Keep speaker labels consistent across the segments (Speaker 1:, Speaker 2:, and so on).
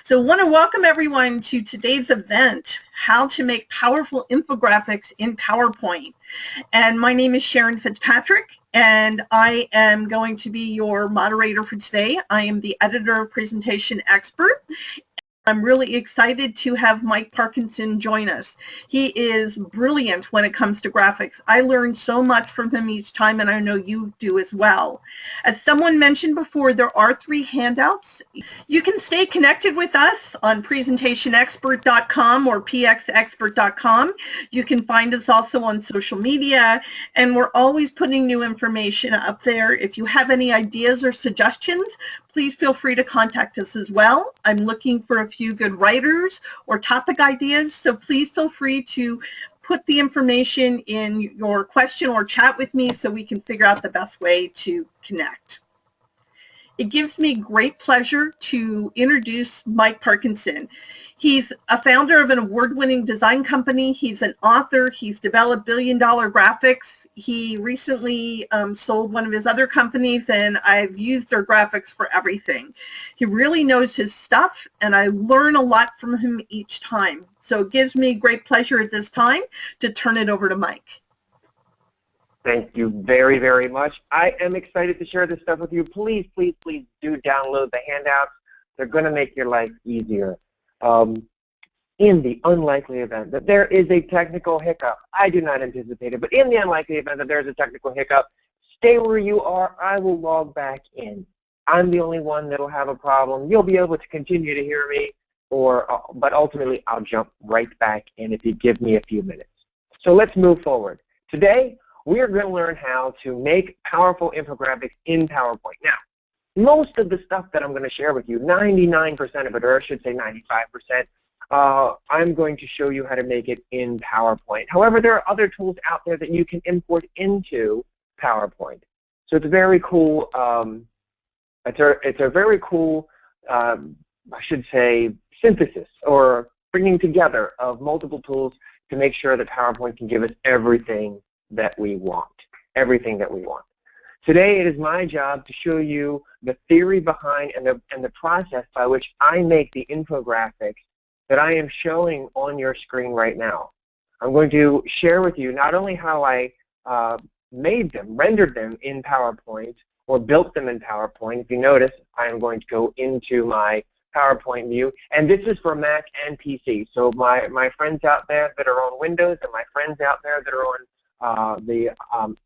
Speaker 1: So I want to welcome everyone to today's event, How to Make Powerful Infographics in PowerPoint. And my name is Sharon Fitzpatrick, and I am going to be your moderator for today. I am the editor of Presentation Expert. I'm really excited to have Mike Parkinson join us. He is brilliant when it comes to graphics. I learn so much from him each time, and I know you do as well. As someone mentioned before, there are 3 handouts. You can stay connected with us on PresentationXpert.com or pxexpert.com. You can find us also on social media, and we're always putting new information up there. If you have any ideas or suggestions, please feel free to contact us as well. I'm looking for a few good writers or topic ideas, so please feel free to put the information in your question or chat with me so we can figure out the best way to connect. It gives me great pleasure to introduce Mike Parkinson. He's a founder of an award-winning design company. He's an author. He's developed billion-dollar graphics. He recently sold one of his other companies, and I've used their graphics for everything. He really knows his stuff, and I learn a lot from him each time. So it gives me great pleasure at this time to turn it over to Mike.
Speaker 2: Thank you very, very much. I am excited to share this stuff with you. Please, please, please do download the handouts. They're going to make your life easier. In the unlikely event that there is a technical hiccup, I do not anticipate it, but in the unlikely event that there's a technical hiccup, stay where you are. I will log back in. I'm the only one that will have a problem. You'll be able to continue to hear me, but ultimately I'll jump right back in if you give me a few minutes. So let's move forward. Today, we are going to learn how to make powerful infographics in PowerPoint. Now, most of the stuff that I'm going to share with you, 99% of it, or I should say 95%, I'm going to show you how to make it in PowerPoint. However, there are other tools out there that you can import into PowerPoint. So it's very cool. It's a very cool, I should say, synthesis or bringing together of multiple tools to make sure that PowerPoint can give us everything that we want, Today it is my job to show you the theory behind and the process by which I make the infographics that I am showing on your screen right now. I'm going to share with you not only how I made them, rendered them in PowerPoint, or built them in PowerPoint. If you notice, I am going to go into my PowerPoint view, and this is for Mac and PC. So my friends out there that are on Windows and my friends out there that are on the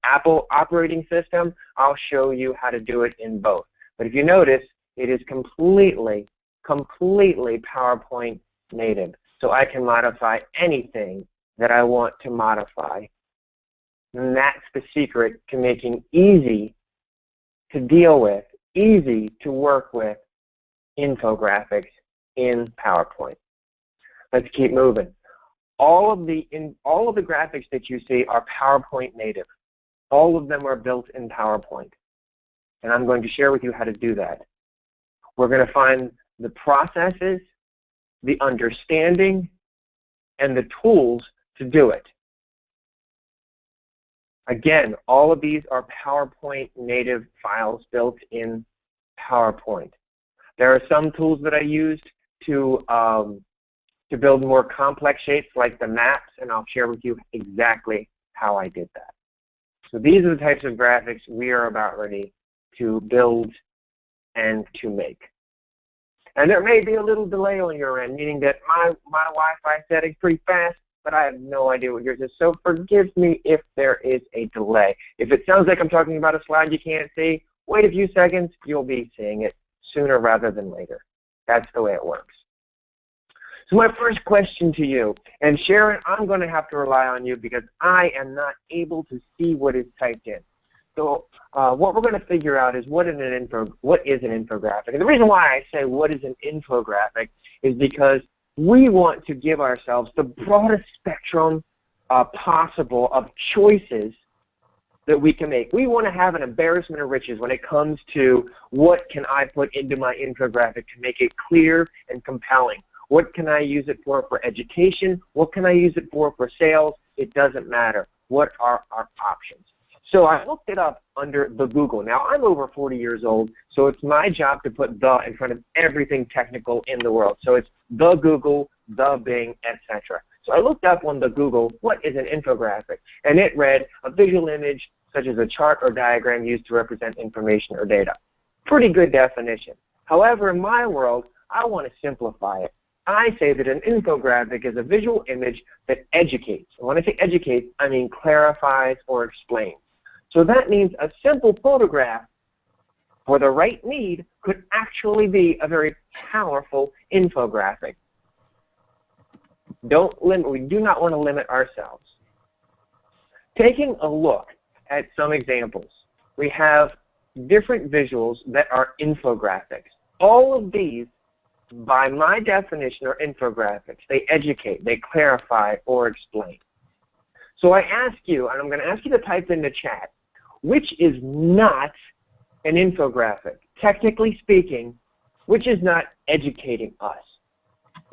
Speaker 2: Apple operating system, I'll show you how to do it in both. But if you notice, it is completely PowerPoint native. So I can modify anything that I want to modify. And that's the secret to making easy to deal with, easy to work with infographics in PowerPoint. Let's keep moving. All of the graphics that you see are PowerPoint native. All of them are built in PowerPoint. And I'm going to share with you how to do that. We're going to find the processes, the understanding, and the tools to do it. Again, all of these are PowerPoint native files built in PowerPoint. There are some tools that I used to build more complex shapes like the maps, and I'll share with you exactly how I did that. So these are the types of graphics we are about ready to build and to make. And there may be a little delay on your end, meaning that my Wi-Fi setting's pretty fast, but I have no idea what yours is. So forgive me if there is a delay. If it sounds like I'm talking about a slide you can't see, wait a few seconds, you'll be seeing it sooner rather than later. That's the way it works. So my first question to you, and Sharon, I'm going to have to rely on you because I am not able to see what is typed in. So what we're going to figure out is what is an infographic. And the reason why I say what is an infographic is because we want to give ourselves the broadest spectrum possible of choices that we can make. We want to have an embarrassment of riches when it comes to what can I put into my infographic to make it clear and compelling. What can I use it for education? What can I use it for sales? It doesn't matter. What are our options? So I looked it up under the Google. Now, I'm over 40 years old, so it's my job to put the in front of everything technical in the world. So it's the Google, the Bing, etc. So I looked up on the Google, what is an infographic? And it read, a visual image such as a chart or diagram used to represent information or data. Pretty good definition. However, in my world, I want to simplify it. I say that an infographic is a visual image that educates. And when I say educates, I mean clarifies or explains. So that means a simple photograph for the right need could actually be a very powerful infographic. We do not want to limit ourselves. Taking a look at some examples, we have different visuals that are infographics. All of these, by my definition, are infographics. They educate, they clarify, or explain. So I ask you, and I'm going to ask you to type in the chat, which is not an infographic? Technically speaking, which is not educating us?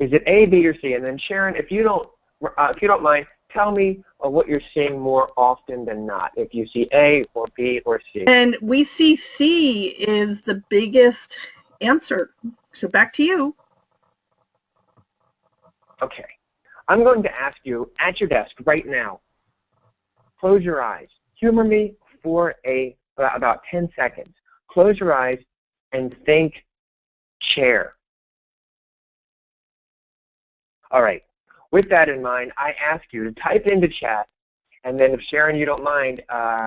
Speaker 2: Is it A, B, or C? And then Sharon, if you don't mind, tell me what you're seeing more often than not, if you see A or B or C.
Speaker 1: And we see C is the biggest answer. So back to you.
Speaker 2: Okay. I'm going to ask you at your desk right now, close your eyes. Humor me for about 10 seconds. Close your eyes and think chair. All right. With that in mind, I ask you to type into chat, and then if Sharon, you don't mind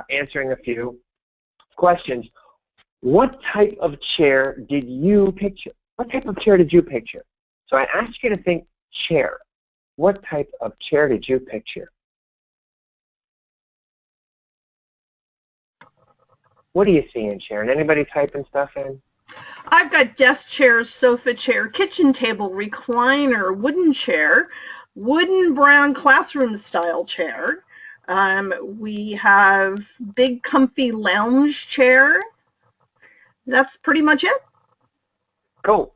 Speaker 2: answering a few questions, what type of chair did you picture? What type of chair did you picture? So I asked you to think chair. What type of chair did you picture? What are you seeing, Sharon? Anybody typing stuff in?
Speaker 1: I've got desk chairs, sofa chair, kitchen table, recliner, wooden chair, wooden brown classroom style chair. We have big comfy lounge chair. That's pretty much it.
Speaker 2: Cool.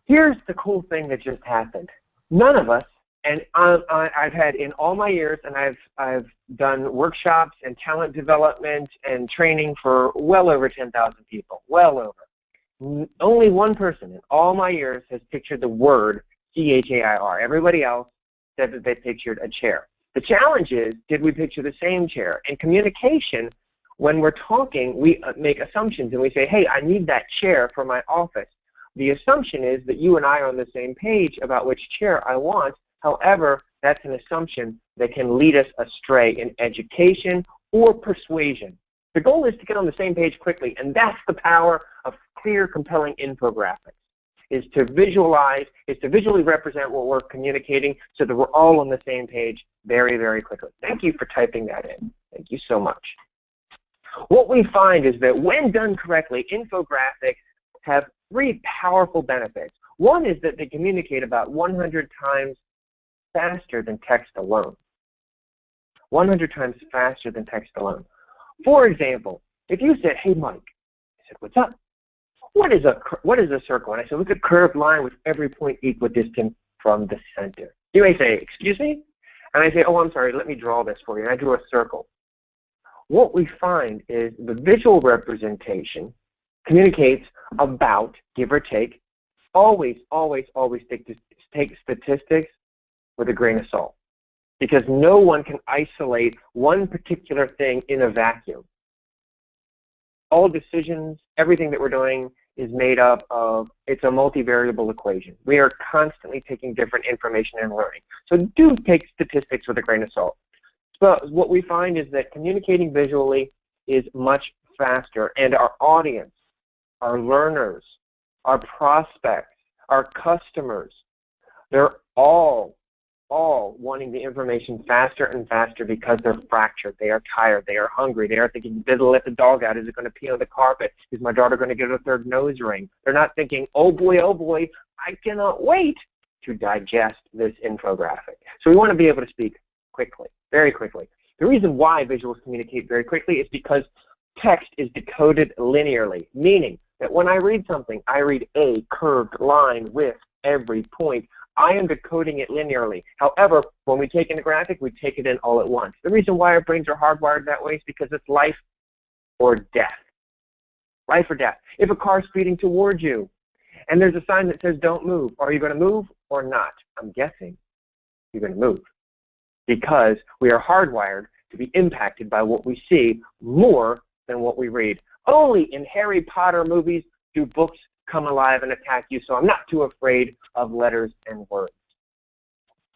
Speaker 2: Here's the cool thing that just happened. None of us, and I've had in all my years, and I've done workshops and talent development and training for well over 10,000 people, well over. Only one person in all my years has pictured the word C-H-A-I-R. Everybody else said that they pictured a chair. The challenge is, did we picture the same chair? In communication, when we're talking, we make assumptions and we say, hey, I need that chair for my office. The assumption is that you and I are on the same page about which chair I want. However, that's an assumption that can lead us astray in education or persuasion. The goal is to get on the same page quickly, and that's the power of clear, compelling infographics, is to visualize, is to visually represent what we're communicating so that we're all on the same page very, very quickly. Thank you for typing that in. Thank you so much. What we find is that when done correctly, infographics have three powerful benefits. One is that they communicate about 100 times faster than text alone. 100 times faster than text alone. For example, if you said, hey, Mike, I said, what's up? What is a circle? And I said, look, a curved line with every point equidistant from the center. You may say, excuse me? And I say, oh, I'm sorry, let me draw this for you. And I drew a circle. What we find is the visual representation communicates about, give or take, always take statistics with a grain of salt. Because no one can isolate one particular thing in a vacuum. All decisions, everything that we're doing is made up of, it's a multivariable equation. We are constantly taking different information and learning. So do take statistics with a grain of salt. But what we find is that communicating visually is much faster, and our audience, our learners, our prospects, our customers, they're all wanting the information faster and faster because they're fractured, they are tired, they are hungry, they are thinking, did I let the dog out? Is it going to pee on the carpet? Is my daughter going to get a third nose ring? They're not thinking, oh boy, I cannot wait to digest this infographic. So we want to be able to speak quickly, very quickly. The reason why visuals communicate very quickly is because text is decoded linearly, meaning that when I read something, I read a curved line with every point. I am decoding it linearly. However, when we take in a graphic, we take it in all at once. The reason why our brains are hardwired that way is because it's life or death. Life or death. If a car is speeding towards you and there's a sign that says don't move, are you going to move or not? I'm guessing you're going to move because we are hardwired to be impacted by what we see more than what we read. Only in Harry Potter movies do books come alive and attack you, so I'm not too afraid of letters and words.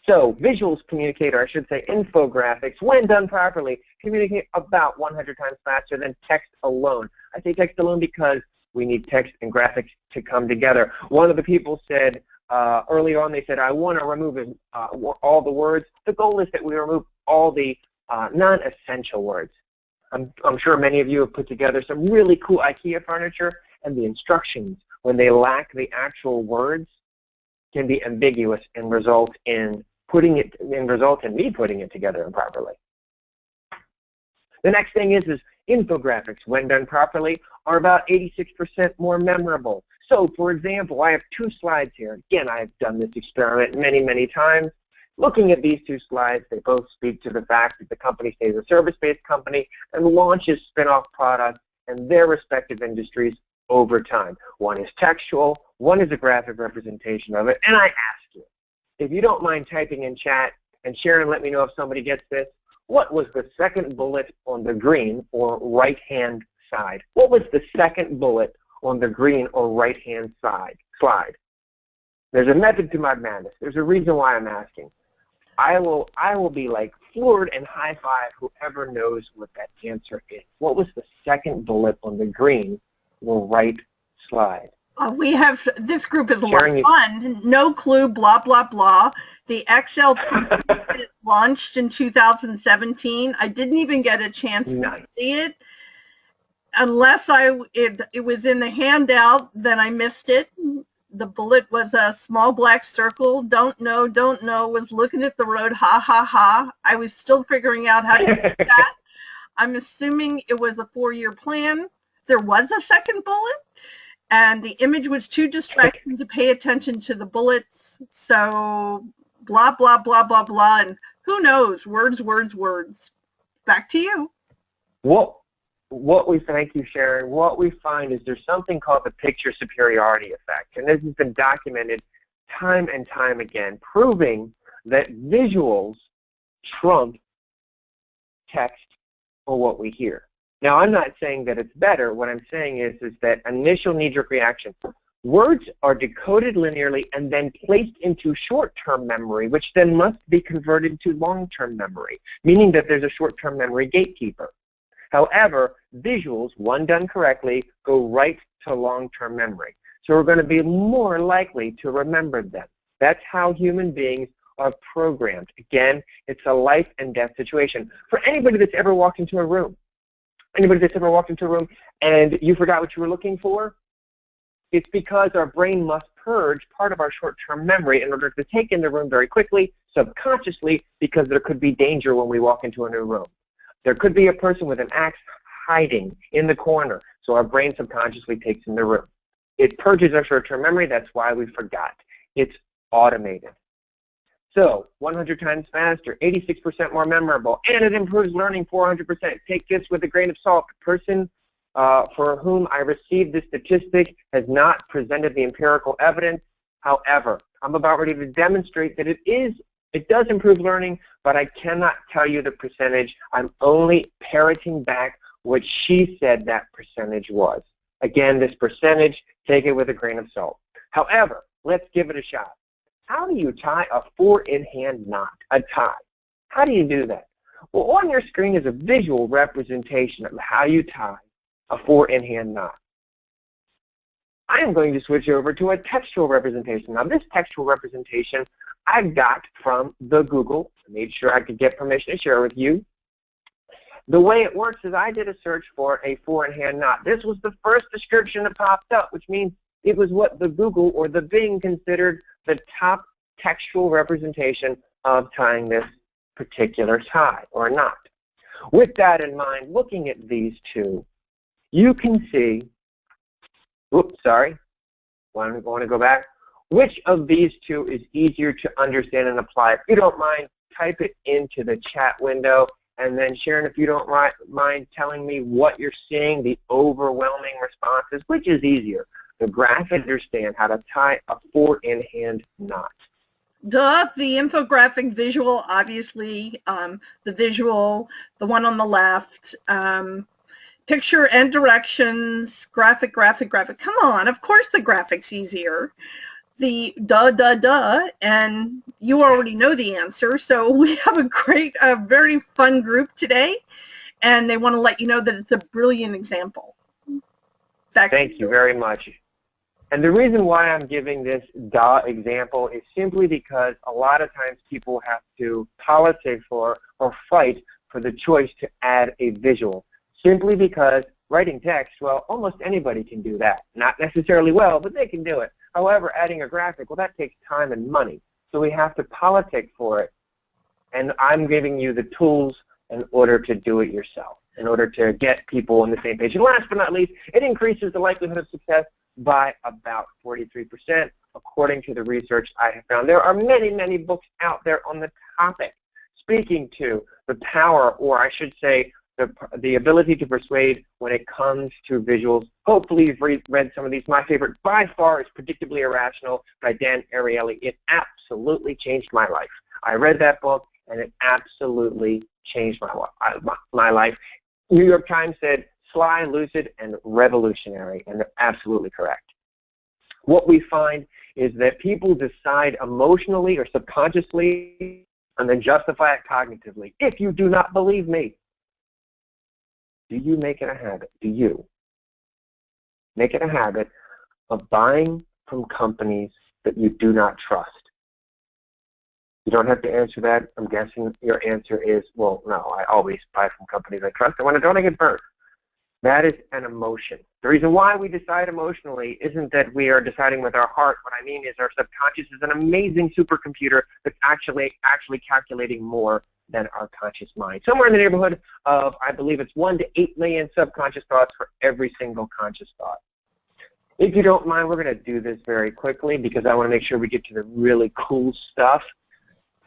Speaker 2: So visuals communicate, or I should say infographics, when done properly, communicate about 100 times faster than text alone. I say text alone because we need text and graphics to come together. One of the people said early on, they said, I want to remove all the words. The goal is that we remove all the non-essential words. I'm sure many of you have put together some really cool IKEA furniture, and the instructions, when they lack the actual words, can be ambiguous and result in me putting it together improperly. The next thing is infographics, when done properly, are about 86% more memorable. So, for example, I have 2 slides here. Again, I've done this experiment many, many times. Looking at these 2 slides, they both speak to the fact that the company stays a service-based company and launches spin-off products in their respective industries over time. One is textual, one is a graphic representation of it, and I ask you, if you don't mind typing in chat, and Sharon, let me know if somebody gets this, what was the second bullet on the green or right-hand side? What was the second bullet on the green or right-hand slide? There's a method to my madness. There's a reason why I'm asking. I will be like floored and high-five whoever knows what that answer is. What was the second bullet on the green or right slide?
Speaker 1: We have, this group is a lot of fun. No clue, blah, blah, blah. The Excel launched in 2017. I didn't even get a chance to see it. Unless it was in the handout, then I missed it. The bullet was a small black circle. Don't know, was looking at the road, ha, ha, ha. I was still figuring out how to do that. I'm assuming it was a 4-year plan. There was a second bullet, and the image was too distracting to pay attention to the bullets. So blah, blah, blah, blah, blah, and who knows, words, words, words. Back to you.
Speaker 2: Thank you, Sharon. What we find is there's something called the picture superiority effect, and this has been documented time and time again, proving that visuals trump text or what we hear. Now, I'm not saying that it's better. What I'm saying is that initial knee-jerk reaction. Words are decoded linearly and then placed into short-term memory, which then must be converted to long-term memory, meaning that there's a short-term memory gatekeeper. However, visuals, when done correctly, go right to long-term memory. So we're going to be more likely to remember them. That's how human beings are programmed. Again, it's a life and death situation. For anybody that's ever walked into a room, and you forgot what you were looking for, it's because our brain must purge part of our short-term memory in order to take in the room very quickly, subconsciously, because there could be danger when we walk into a new room. There could be a person with an axe hiding in the corner, so our brain subconsciously takes in the room. It purges our short-term memory. That's why we forgot. It's automated. So 100 times faster, 86% more memorable, and it improves learning 400%. Take this with a grain of salt. The person for whom I received this statistic has not presented the empirical evidence. However, I'm about ready to demonstrate that it does improve learning, but I cannot tell you the percentage. I'm only parroting back what she said that percentage was. Again, this percentage, take it with a grain of salt. However, let's give it a shot. How do you tie a 4-in-hand knot, a tie? How do you do that? Well, on your screen is a visual representation of how you tie a 4-in-hand knot. I am going to switch over to a textual representation. Now, this textual representation I got from the Google. I made sure I could get permission to share with you. The way it works is I did a search for a 4-in-hand knot. This was the first description that popped up, which means it was what the Google or the Bing considered the top textual representation of tying this particular tie or knot. With that in mind, looking at these two, you can see, oops, sorry, I want to go back. Which of these two is easier to understand and apply? If you don't mind, type it into the chat window. And then Sharon, if you don't mind telling me what you're seeing, the overwhelming responses, which is easier? The graphic, understand how to tie a 4-in-hand knot.
Speaker 1: Duh, the infographic visual, obviously, the visual, the one on the left, picture and directions, graphic. Come on, of course the graphic's easier. The duh, and you already know the answer. So we have a great, very fun group today, and they want to let you know that it's a brilliant example.
Speaker 2: Thank you very much. And the reason why I'm giving this duh example is simply because a lot of times people have to politic for or fight for the choice to add a visual, simply because writing text, well, almost anybody can do that. Not necessarily well, but they can do it. However, adding a graphic, well, that takes time and money. So we have to politic for it. And I'm giving you the tools in order to do it yourself, in order to get people on the same page. And last but not least, it increases the likelihood of success by about 43%, according to the research I have found. There are many, many books out there on the topic speaking to the power, or I should say, the ability to persuade when it comes to visuals. Hopefully you've read some of these. My favorite by far is Predictably Irrational by Dan Ariely. It absolutely changed my life. I read that book and it absolutely changed my life. New York Times said sly, lucid, and revolutionary, and they're absolutely correct. What we find is that people decide emotionally or subconsciously and then justify it cognitively. If you do not believe me, do you make it a habit? Do you make it a habit of buying from companies that you do not trust? You don't have to answer that. I'm guessing your answer is, well, no, I always buy from companies I trust, and when I don't, I get burnt. That is an emotion. The reason why we decide emotionally isn't that we are deciding with our heart. What I mean is our subconscious is an amazing supercomputer that's actually calculating more than our conscious mind. Somewhere in the neighborhood of, I believe it's 1 to 8 million subconscious thoughts for every single conscious thought. If you don't mind, we're going to do this very quickly because I want to make sure we get to the really cool stuff.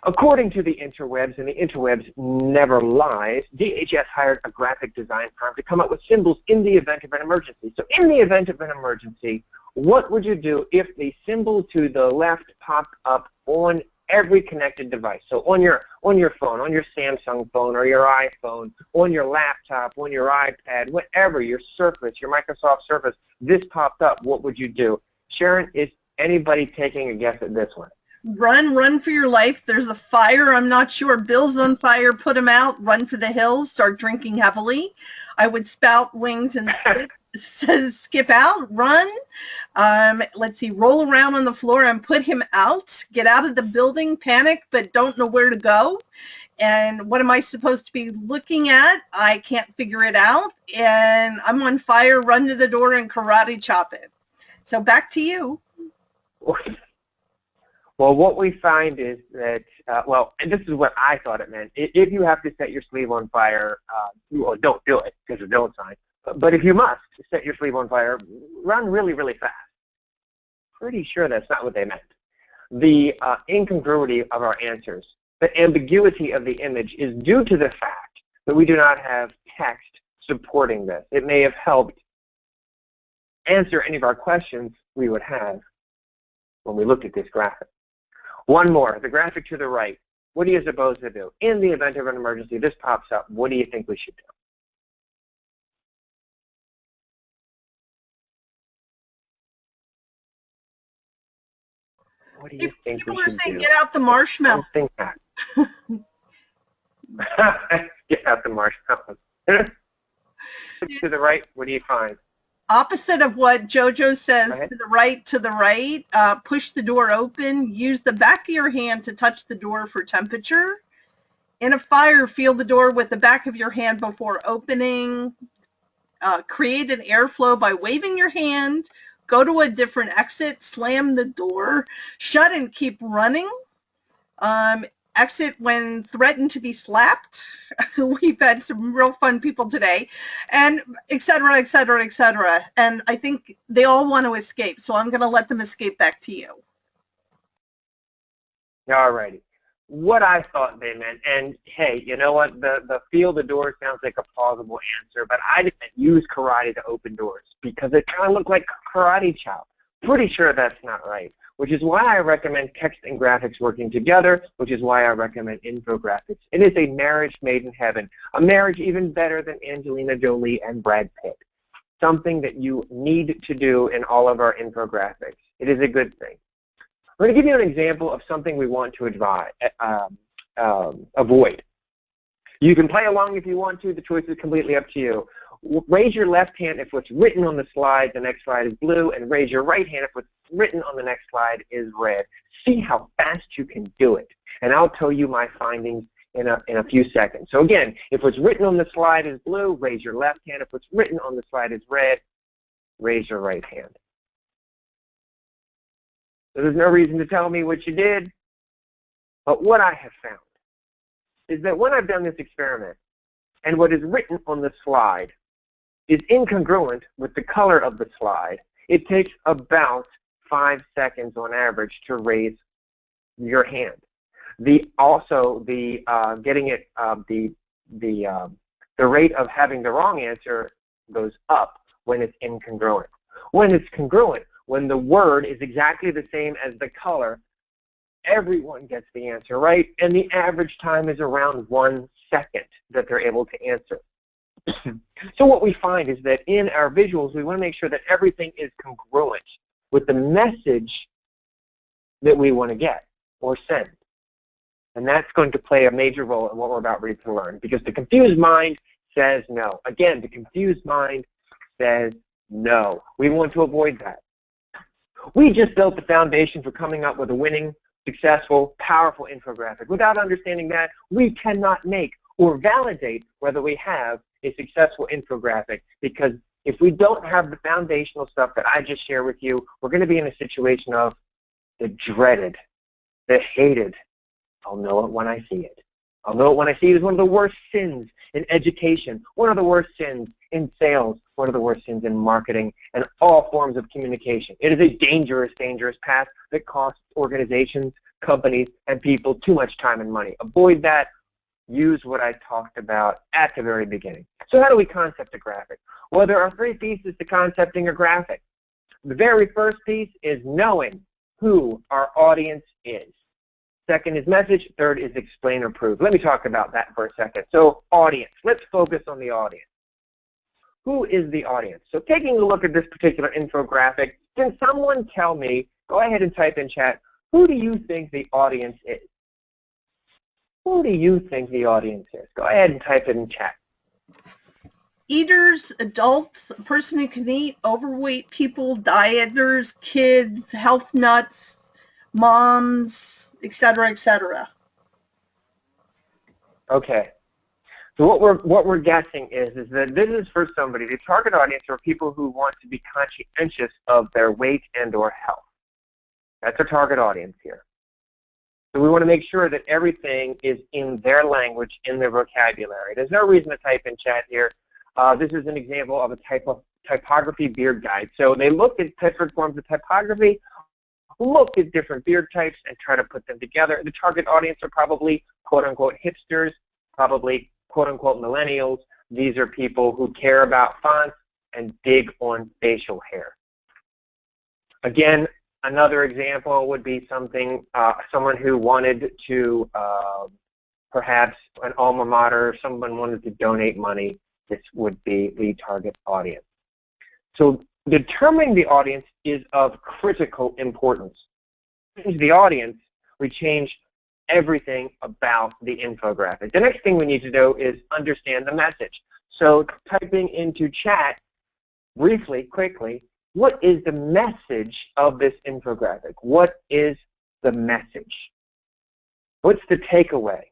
Speaker 2: According to the interwebs, and the interwebs never lies, DHS hired a graphic design firm to come up with symbols in the event of an emergency. So in the event of an emergency, what would you do if the symbol to the left popped up on every connected device? So on your phone, on your Samsung phone or your iPhone, on your laptop, on your iPad, whatever, your Surface, your Microsoft Surface, this popped up, what would you do? Sharon, is anybody taking a guess at this one?
Speaker 1: Run for your life. There's a fire. I'm not sure. Bill's on fire. Put him out. Run for the hills. Start drinking heavily. I would spout wings and skip out. Run. Let's see. Roll around on the floor and put him out. Get out of the building. Panic, but don't know where to go. And what am I supposed to be looking at? I can't figure it out. And I'm on fire. Run to the door and karate chop it. So back to you.
Speaker 2: Well, what we find is that, well, and this is what I thought it meant. If you have to set your sleeve on fire, well, don't do it because of don't sign. But if you must set your sleeve on fire, run really, really fast. Pretty sure that's not what they meant. The incongruity of our answers, the ambiguity of the image is due to the fact that we do not have text supporting this. It may have helped answer any of our questions we would have when we looked at this graphic. One more, the graphic to the right. What do you suppose to do? In the event of an emergency, this pops up. What do you think we should do? What do you think we should do?
Speaker 1: People are saying get out the marshmallow.
Speaker 2: Something get out the marshmallow. To the right, what do you find?
Speaker 1: Opposite of what JoJo says,
Speaker 2: Right.
Speaker 1: to the right, push the door open, use the back of your hand to touch the door for temperature. In a fire, feel the door with the back of your hand before opening. Create an airflow by waving your hand. Go to a different exit, slam the door, shut and keep running. Exit when threatened to be slapped. We've had some real fun people today, and et cetera, et cetera, et cetera. And I think they all want to escape, so I'm going to let them escape back to you.
Speaker 2: Alrighty. What I thought they meant, and hey, you know what? The feel the door sounds like a plausible answer, but I didn't use karate to open doors because it kind of looked like karate chop. Pretty sure that's not right, which is why I recommend text and graphics working together, which is why I recommend infographics. It is a marriage made in heaven, a marriage even better than Angelina Jolie and Brad Pitt. Something that you need to do in all of our infographics. It is a good thing. I'm going to give you an example of something we want to avoid. You can play along if you want to. The choice is completely up to you. Raise your left hand if what's written on the slide, the next slide is blue, and raise your right hand if what's written on the next slide is red. See how fast you can do it, and I'll tell you my findings in a few seconds. So again, if what's written on the slide is blue, raise your left hand. If what's written on the slide is red, raise your right hand. So there's no reason to tell me what you did, but what I have found is that when I've done this experiment and what is written on the slide is incongruent with the color of the slide, it takes about 5 seconds on average to raise your hand. The rate of having the wrong answer goes up when it's incongruent. When it's congruent, when the word is exactly the same as the color, everyone gets the answer right, and the average time is around 1 second that they're able to answer. So what we find is that in our visuals, we want to make sure that everything is congruent with the message that we want to get or send. And that's going to play a major role in what we're about ready to learn, because the confused mind says no. Again, the confused mind says no. We want to avoid that. We just built the foundation for coming up with a winning, successful, powerful infographic. Without understanding that, we cannot make or validate whether we have a successful infographic, because if we don't have the foundational stuff that I just shared with you, we're going to be in a situation of the dreaded, the hated, I'll know it when I see it. I'll know it when I see it is one of the worst sins in education, one of the worst sins in sales, one of the worst sins in marketing, and all forms of communication. It is a dangerous, dangerous path that costs organizations, companies, and people too much time and money. Avoid that. Use what I talked about at the very beginning. So how do we concept a graphic? Well, there are 3 pieces to concepting a graphic. The very first piece is knowing who our audience is. Second is message. Third is explain or prove. Let me talk about that for a second. So audience. Let's focus on the audience. Who is the audience? So taking a look at this particular infographic, can someone tell me, go ahead and type in chat, who do you think the audience is? Who do you think the audience is? Go ahead and type it in chat.
Speaker 1: Eaters, adults, a person who can eat, overweight people, dieters, kids, health nuts, moms, etc., etc.
Speaker 2: Okay. So what we're guessing is that this is for somebody. The target audience are people who want to be conscientious of their weight and or health. That's our target audience here. So we want to make sure that everything is in their language, in their vocabulary. There's no reason to type in chat here. This is an example of a typography beard guide. So they look at different forms of typography, look at different beard types, and try to put them together. The target audience are probably quote-unquote hipsters, probably quote-unquote millennials. These are people who care about fonts and dig on facial hair. Again, another example would be something, someone who wanted to, perhaps an alma mater, someone wanted to donate money. This would be the target audience. So determining the audience is of critical importance. Change the audience, we change everything about the infographic. The next thing we need to do is understand the message. So typing into chat briefly, quickly, what is the message of this infographic? What is the message? What's the takeaway?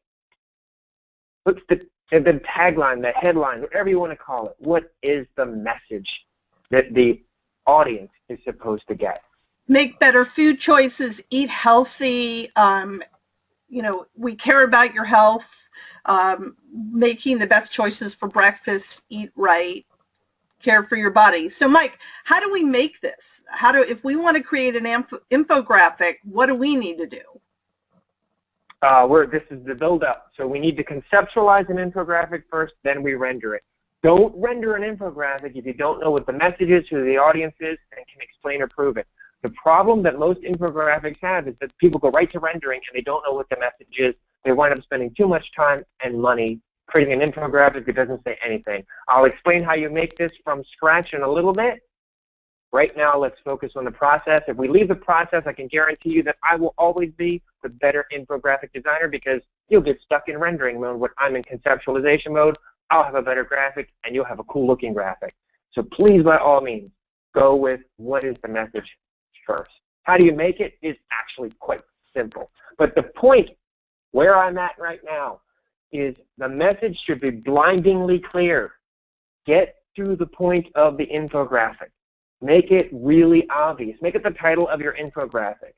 Speaker 2: What's the tagline, the headline, whatever you want to call it? What is the message that the audience is supposed to get?
Speaker 1: Make better food choices, eat healthy, you know, we care about your health, making the best choices for breakfast, eat right, care for your body. So Mike, how do we make this? If we want to create an infographic, what do we need to do?
Speaker 2: this is the build-up. So we need to conceptualize an infographic first, then we render it. Don't render an infographic if you don't know what the message is, who the audience is, and can explain or prove it. The problem that most infographics have is that people go right to rendering and they don't know what the message is. They wind up spending too much time and money creating an infographic that doesn't say anything. I'll explain how you make this from scratch in a little bit. Right now, let's focus on the process. If we leave the process, I can guarantee you that I will always be the better infographic designer because you'll get stuck in rendering mode when I'm in conceptualization mode. I'll have a better graphic, and you'll have a cool-looking graphic. So please, by all means, go with what is the message first. How do you make it? It's actually quite simple. But the point where I'm at right now is the message should be blindingly clear. Get to the point of the infographic. Make it really obvious. Make it the title of your infographic.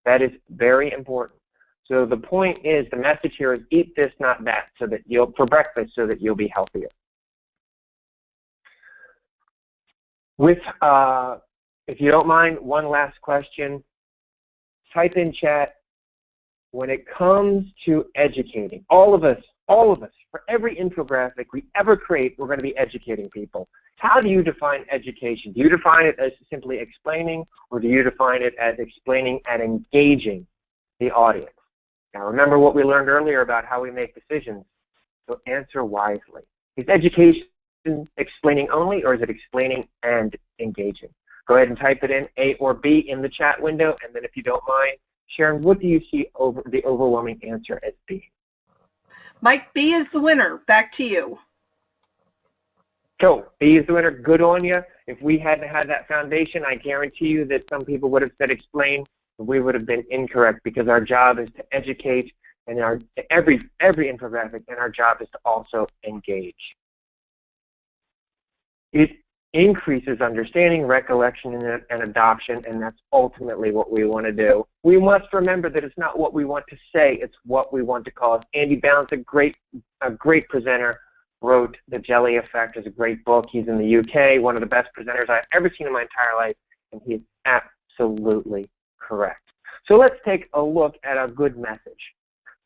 Speaker 2: That is very important. So the point is, the message here is eat this, not that, so that you'll for breakfast, so that you'll be healthier. With, if you don't mind, one last question. Type in chat. When it comes to educating, all of us, for every infographic we ever create, we're going to be educating people. How do you define education? Do you define it as simply explaining, or do you define it as explaining and engaging the audience? Now remember what we learned earlier about how we make decisions, so answer wisely. Is education explaining only, or is it explaining and engaging? Go ahead and type it in, A or B, in the chat window, and then if you don't mind, Sharon, what do you see over the overwhelming answer as B?
Speaker 1: Mike, B is the winner. Back to you.
Speaker 2: So, B is the winner. Good on you. If we hadn't had that foundation, I guarantee you that some people would have said explain, but we would have been incorrect, because our job is to educate, and every infographic, and our job is to also engage. It increases understanding, recollection, and adoption, and that's ultimately what we want to do. We must remember that it's not what we want to say, it's what we want to call it. Andy Bounce, a great presenter, wrote The Jelly Effect. It's a great book. He's in the UK, one of the best presenters I've ever seen in my entire life, and he's absolutely correct. So let's take a look at a good message.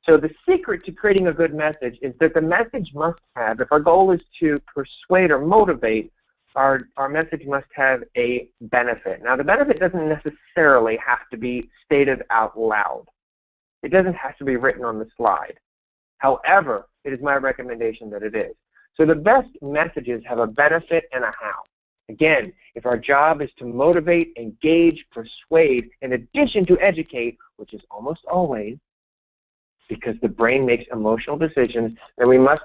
Speaker 2: So the secret to creating a good message is that the message must have, if our goal is to persuade or motivate, our message must have a benefit. Now, the benefit doesn't necessarily have to be stated out loud. It doesn't have to be written on the slide. However, it is my recommendation that it is. So the best messages have a benefit and a how. Again, if our job is to motivate, engage, persuade, in addition to educate, which is almost always, because the brain makes emotional decisions, then we must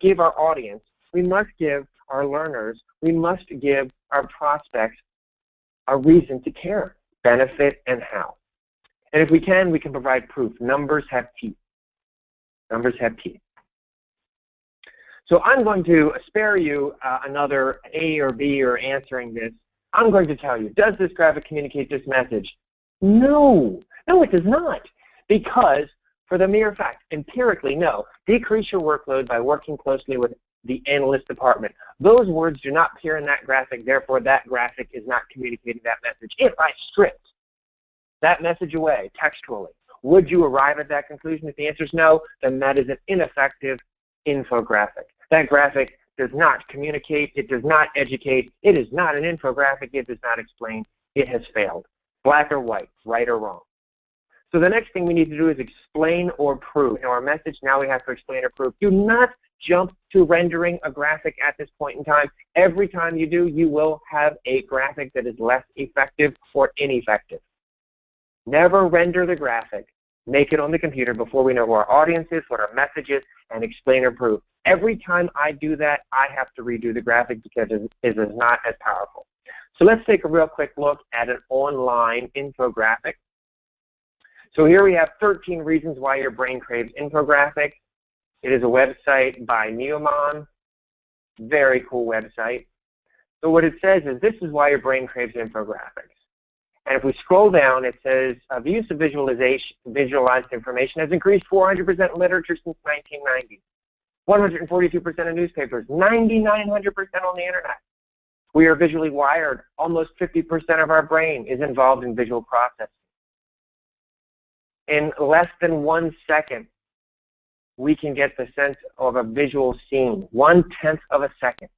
Speaker 2: give our audience, we must give our learners, we must give our prospects a reason to care, benefit, and how. And if we can provide proof. Numbers have teeth. Numbers have teeth. So I'm going to spare you another A or B or answering this. I'm going to tell you, does this graphic communicate this message? No. No, it does not. Because for the mere fact, empirically, no. Decrease your workload by working closely with the analyst department. Those words do not appear in that graphic, therefore that graphic is not communicating that message. If I stripped that message away textually, would you arrive at that conclusion? If the answer is no, then that is an ineffective infographic. That graphic does not communicate, it does not educate, it is not an infographic, it does not explain, it has failed. Black or white, right or wrong. So the next thing we need to do is explain or prove. In our message, now we have to explain or prove. Do not jump to rendering a graphic at this point in time. Every time you do, you will have a graphic that is less effective or ineffective. Never render the graphic. Make it on the computer before we know who our audience is, what our message is, and explain or prove. Every time I do that, I have to redo the graphic because it is not as powerful. So let's take a real quick look at an online infographic. So here we have 13 reasons why your brain craves infographics. It is a website by Neomon. Very cool website. So what it says is, this is why your brain craves infographics. And if we scroll down, it says, the use of visualized information has increased 400% in literature since 1990. 142% of newspapers, 9,900% on the internet. We are visually wired. Almost 50% of our brain is involved in visual processing. In less than 1 second, we can get the sense of a visual scene, 1/10 of a second.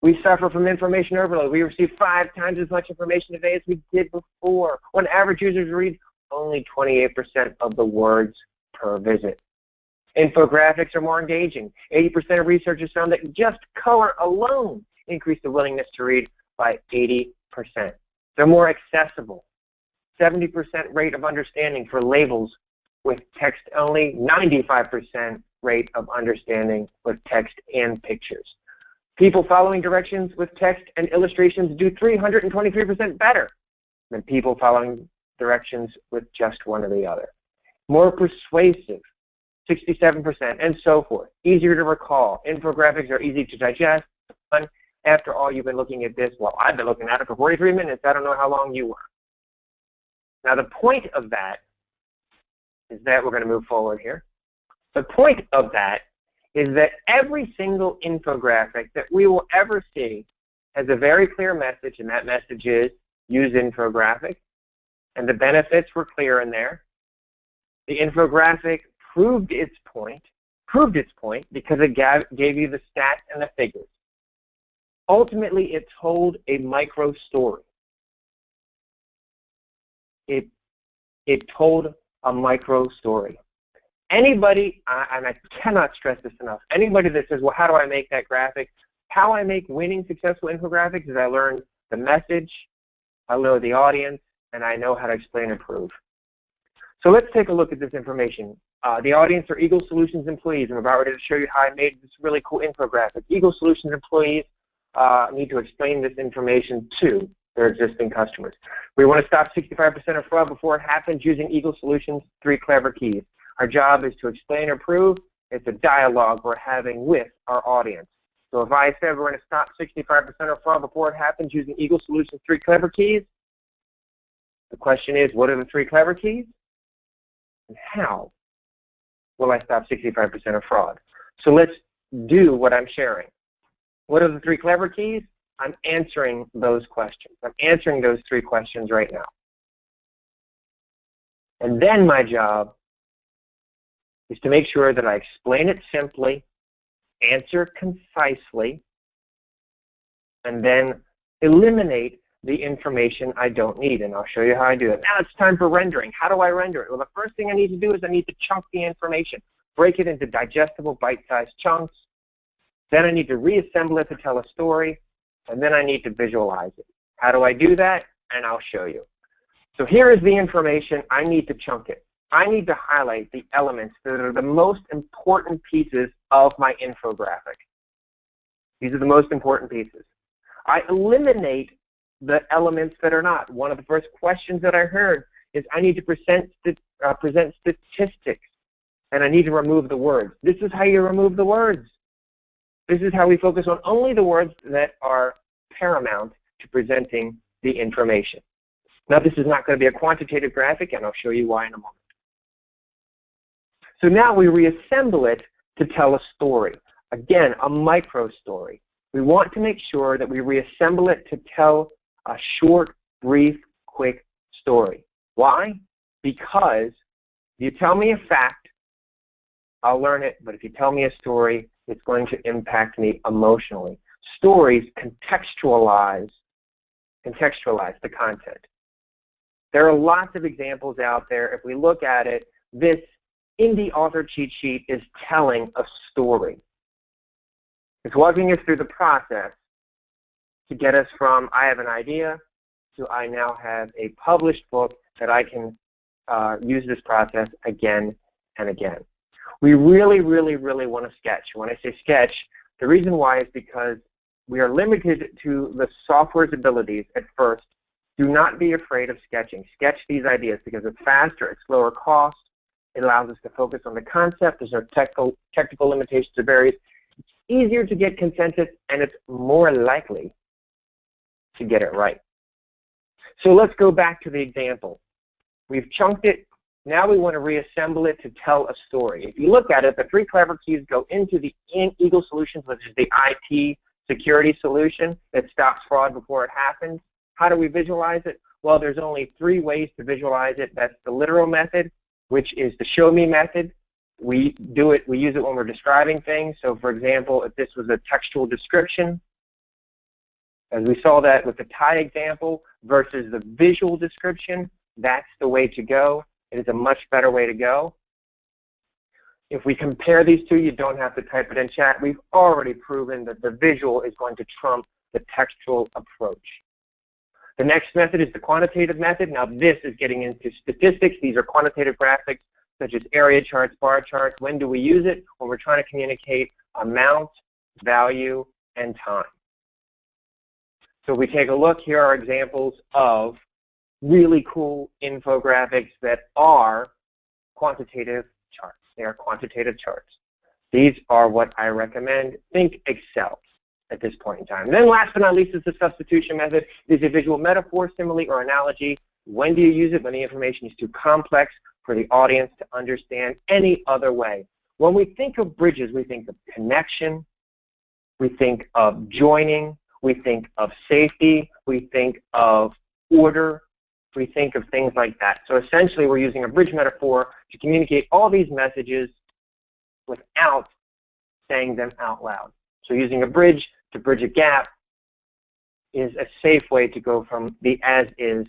Speaker 2: We suffer from information overload. We receive 5 times as much information today as we did before. When average users read only 28% of the words per visit. Infographics are more engaging. 80% of researchers found that just color alone increased the willingness to read by 80%. They're more accessible. 70% rate of understanding for labels with text only, 95% rate of understanding with text and pictures. People following directions with text and illustrations do 323% better than people following directions with just one or the other. More persuasive, 67%, and so forth. Easier to recall. Infographics are easy to digest. After all, you've been looking at this. Well, I've been looking at it for 43 minutes. I don't know how long you were. Now, the point of that is that we're going to move forward here. The point of that is that every single infographic that we will ever see has a very clear message, and that message is use infographic. And the benefits were clear in there. The infographic proved its point because it gave you the stats and the figures. Ultimately, it told a micro story. It told a micro story. Anybody, and I cannot stress this enough, anybody that says, well, how do I make that graphic? How I make winning successful infographics is I learn the message, I know the audience, and I know how to explain and prove. So let's take a look at this information. The audience are Eagle Solutions employees. I'm about ready to show you how I made this really cool infographic. Eagle Solutions employees need to explain this information to their existing customers. We want to stop 65% of fraud before it happens using Eagle Solutions' 3 clever keys. Our job is to explain or prove. It's a dialogue we're having with our audience. So if I said we're going to stop 65% of fraud before it happens using Eagle Solutions' 3 clever keys, the question is, what are the 3 clever keys? And how will I stop 65% of fraud? So let's do what I'm sharing. What are the 3 clever keys? I'm answering those questions. I'm answering those 3 questions right now. And then my job is to make sure that I explain it simply, answer concisely, and then eliminate the information I don't need. And I'll show you how I do it. Now it's time for rendering. How do I render it? Well, the first thing I need to do is I need to chunk the information, break it into digestible, bite-sized chunks. Then I need to reassemble it to tell a story, and then I need to visualize it. How do I do that? And I'll show you. So here is the information. I need to chunk it. I need to highlight the elements that are the most important pieces of my infographic. These are the most important pieces. I eliminate the elements that are not. One of the first questions that I heard is I need to present statistics, and I need to remove the words. This is how you remove the words. This is how we focus on only the words that are paramount to presenting the information. Now, this is not going to be a quantitative graphic, and I'll show you why in a moment. So now we reassemble it to tell a story. Again, a micro story. We want to make sure that we reassemble it to tell a short, brief, quick story. Why? Because if you tell me a fact, I'll learn it, but if you tell me a story, it's going to impact me emotionally. Stories contextualize the content. There are lots of examples out there. If we look at it, this indie author cheat sheet is telling a story. It's walking us through the process to get us from I have an idea to I now have a published book that I can use this process again and again. We really, really, really want to sketch. When I say sketch, the reason why is because we are limited to the software's abilities at first. Do not be afraid of sketching. Sketch these ideas because it's faster, it's lower cost, it allows us to focus on the concept, there's no technical limitations or barriers. It's easier to get consensus, and it's more likely to get it right. So let's go back to the example. We've chunked it. Now we want to reassemble it to tell a story. If you look at it, the 3 clever keys go into the Eagle Solutions, which is the IT security solution that stops fraud before it happens. How do we visualize it? Well, there's only 3 ways to visualize it. That's the literal method, which is the show me method. We use it when we're describing things. So for example, if this was a textual description, as we saw that with the tie example versus the visual description, that's the way to go. It is a much better way to go. If we compare these two, you don't have to type it in chat. We've already proven that the visual is going to trump the textual approach. The next method is the quantitative method. Now this is getting into statistics. These are quantitative graphics such as area charts, bar charts. When do we use it? When we're trying to communicate amount, value, and time. So if we take a look, here are examples of really cool infographics that are quantitative charts. They are quantitative charts. These are what I recommend. Think Excel at this point in time. And then last but not least is the substitution method. This is a visual metaphor, simile, or analogy. When do you use it? When the information is too complex for the audience to understand any other way. When we think of bridges, we think of connection, we think of joining, we think of safety, we think of order, we think of things like that. So essentially we're using a bridge metaphor to communicate all these messages without saying them out loud. So using a bridge to bridge a gap is a safe way to go from the as is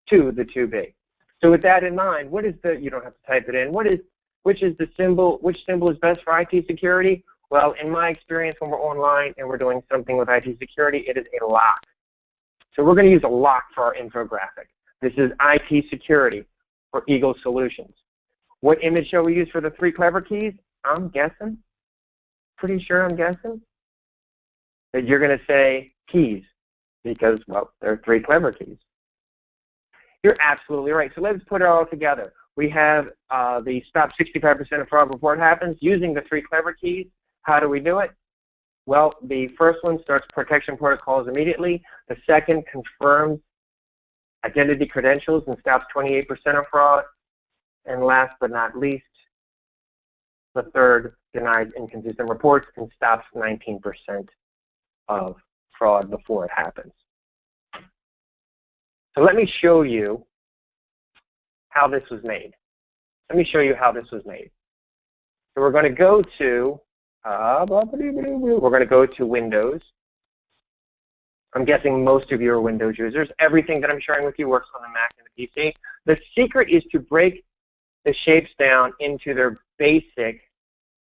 Speaker 2: to the to be. So with that in mind, what is the, you don't have to type it in, which is the symbol, which symbol is best for IT security? Well, in my experience when we're online and we're doing something with IT security, it is a lock. So we're going to use a lock for our infographic. This is IT security for Eagle Solutions. What image shall we use for the 3 clever keys? I'm guessing, pretty sure I'm guessing, that you're going to say keys because, well, there are 3 clever keys. You're absolutely right. So let's put it all together. We have the stop 65% of fraud before it happens using the 3 clever keys. How do we do it? Well, the first one starts protection protocols immediately. The second confirms identity credentials and stops 28% of fraud. And last but not least, the third denies inconsistent reports and stops 19% of fraud before it happens. So let me show you how this was made. Let me show you how this was made. So we're going to go to Windows. I'm guessing most of you are Windows users. Everything that I'm sharing with you works on the Mac and the PC. The secret is to break the shapes down into their basic,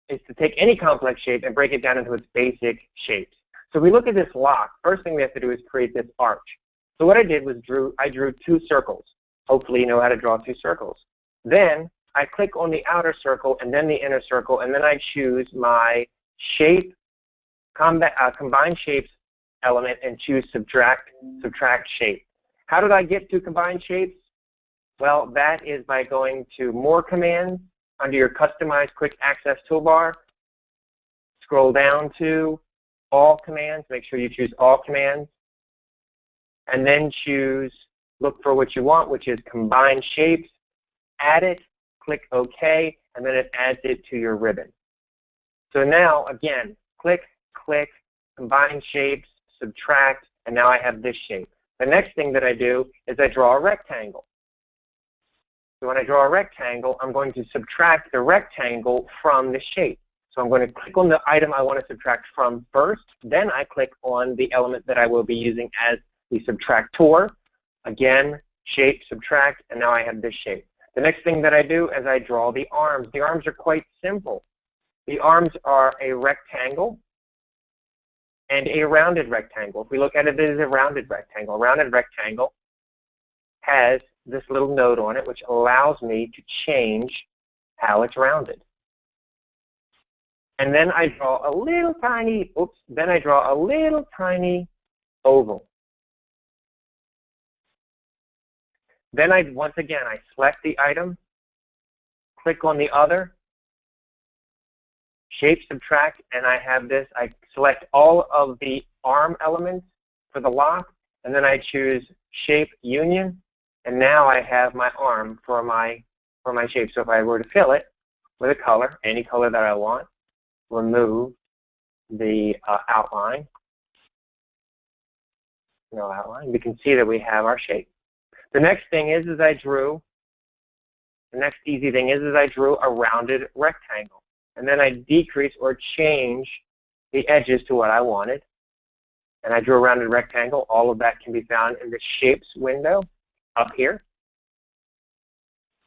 Speaker 2: is to take any complex shape and break it down into its basic shapes. So if we look at this lock, first thing we have to do is create this arch. So what I did was I drew 2 circles. Hopefully you know how to draw 2 circles. Then I click on the outer circle and then the inner circle, and then I choose my shape, combine shapes element, and choose subtract shape. How did I get to combine shapes? Well, that is by going to More Commands under your Customize Quick Access toolbar. Scroll down to All Commands. Make sure you choose All Commands. And then choose, look for what you want, which is Combine Shapes. Add it, click OK, and then it adds it to your ribbon. So now, again, click, click, Combine Shapes, subtract, and now I have this shape. The next thing that I do is I draw a rectangle. So when I draw a rectangle, I'm going to subtract the rectangle from the shape. So I'm going to click on the item I want to subtract from first. Then I click on the element that I will be using as the subtractor. Again, shape, subtract, and now I have this shape. The next thing that I do is I draw the arms. The arms are quite simple. The arms are a rectangle and a rounded rectangle. If we look at it, it is a rounded rectangle. A rounded rectangle has this little node on it, which allows me to change how it's rounded. And then I draw a little tiny, then I draw a little tiny oval. Then once again, I select the item, click on the other, shape, subtract, and I have this. I select all of the arm elements for the lock, and then I choose shape union, and now I have my arm for my shape. So if I were to fill it with a color, any color that I want, remove the outline, no outline, we can see that we have our shape. The next thing is I drew, the next easy thing is I drew a rounded rectangle. And then I decrease or change the edges to what I wanted. And I drew a rounded rectangle. All of that can be found in the Shapes window up here.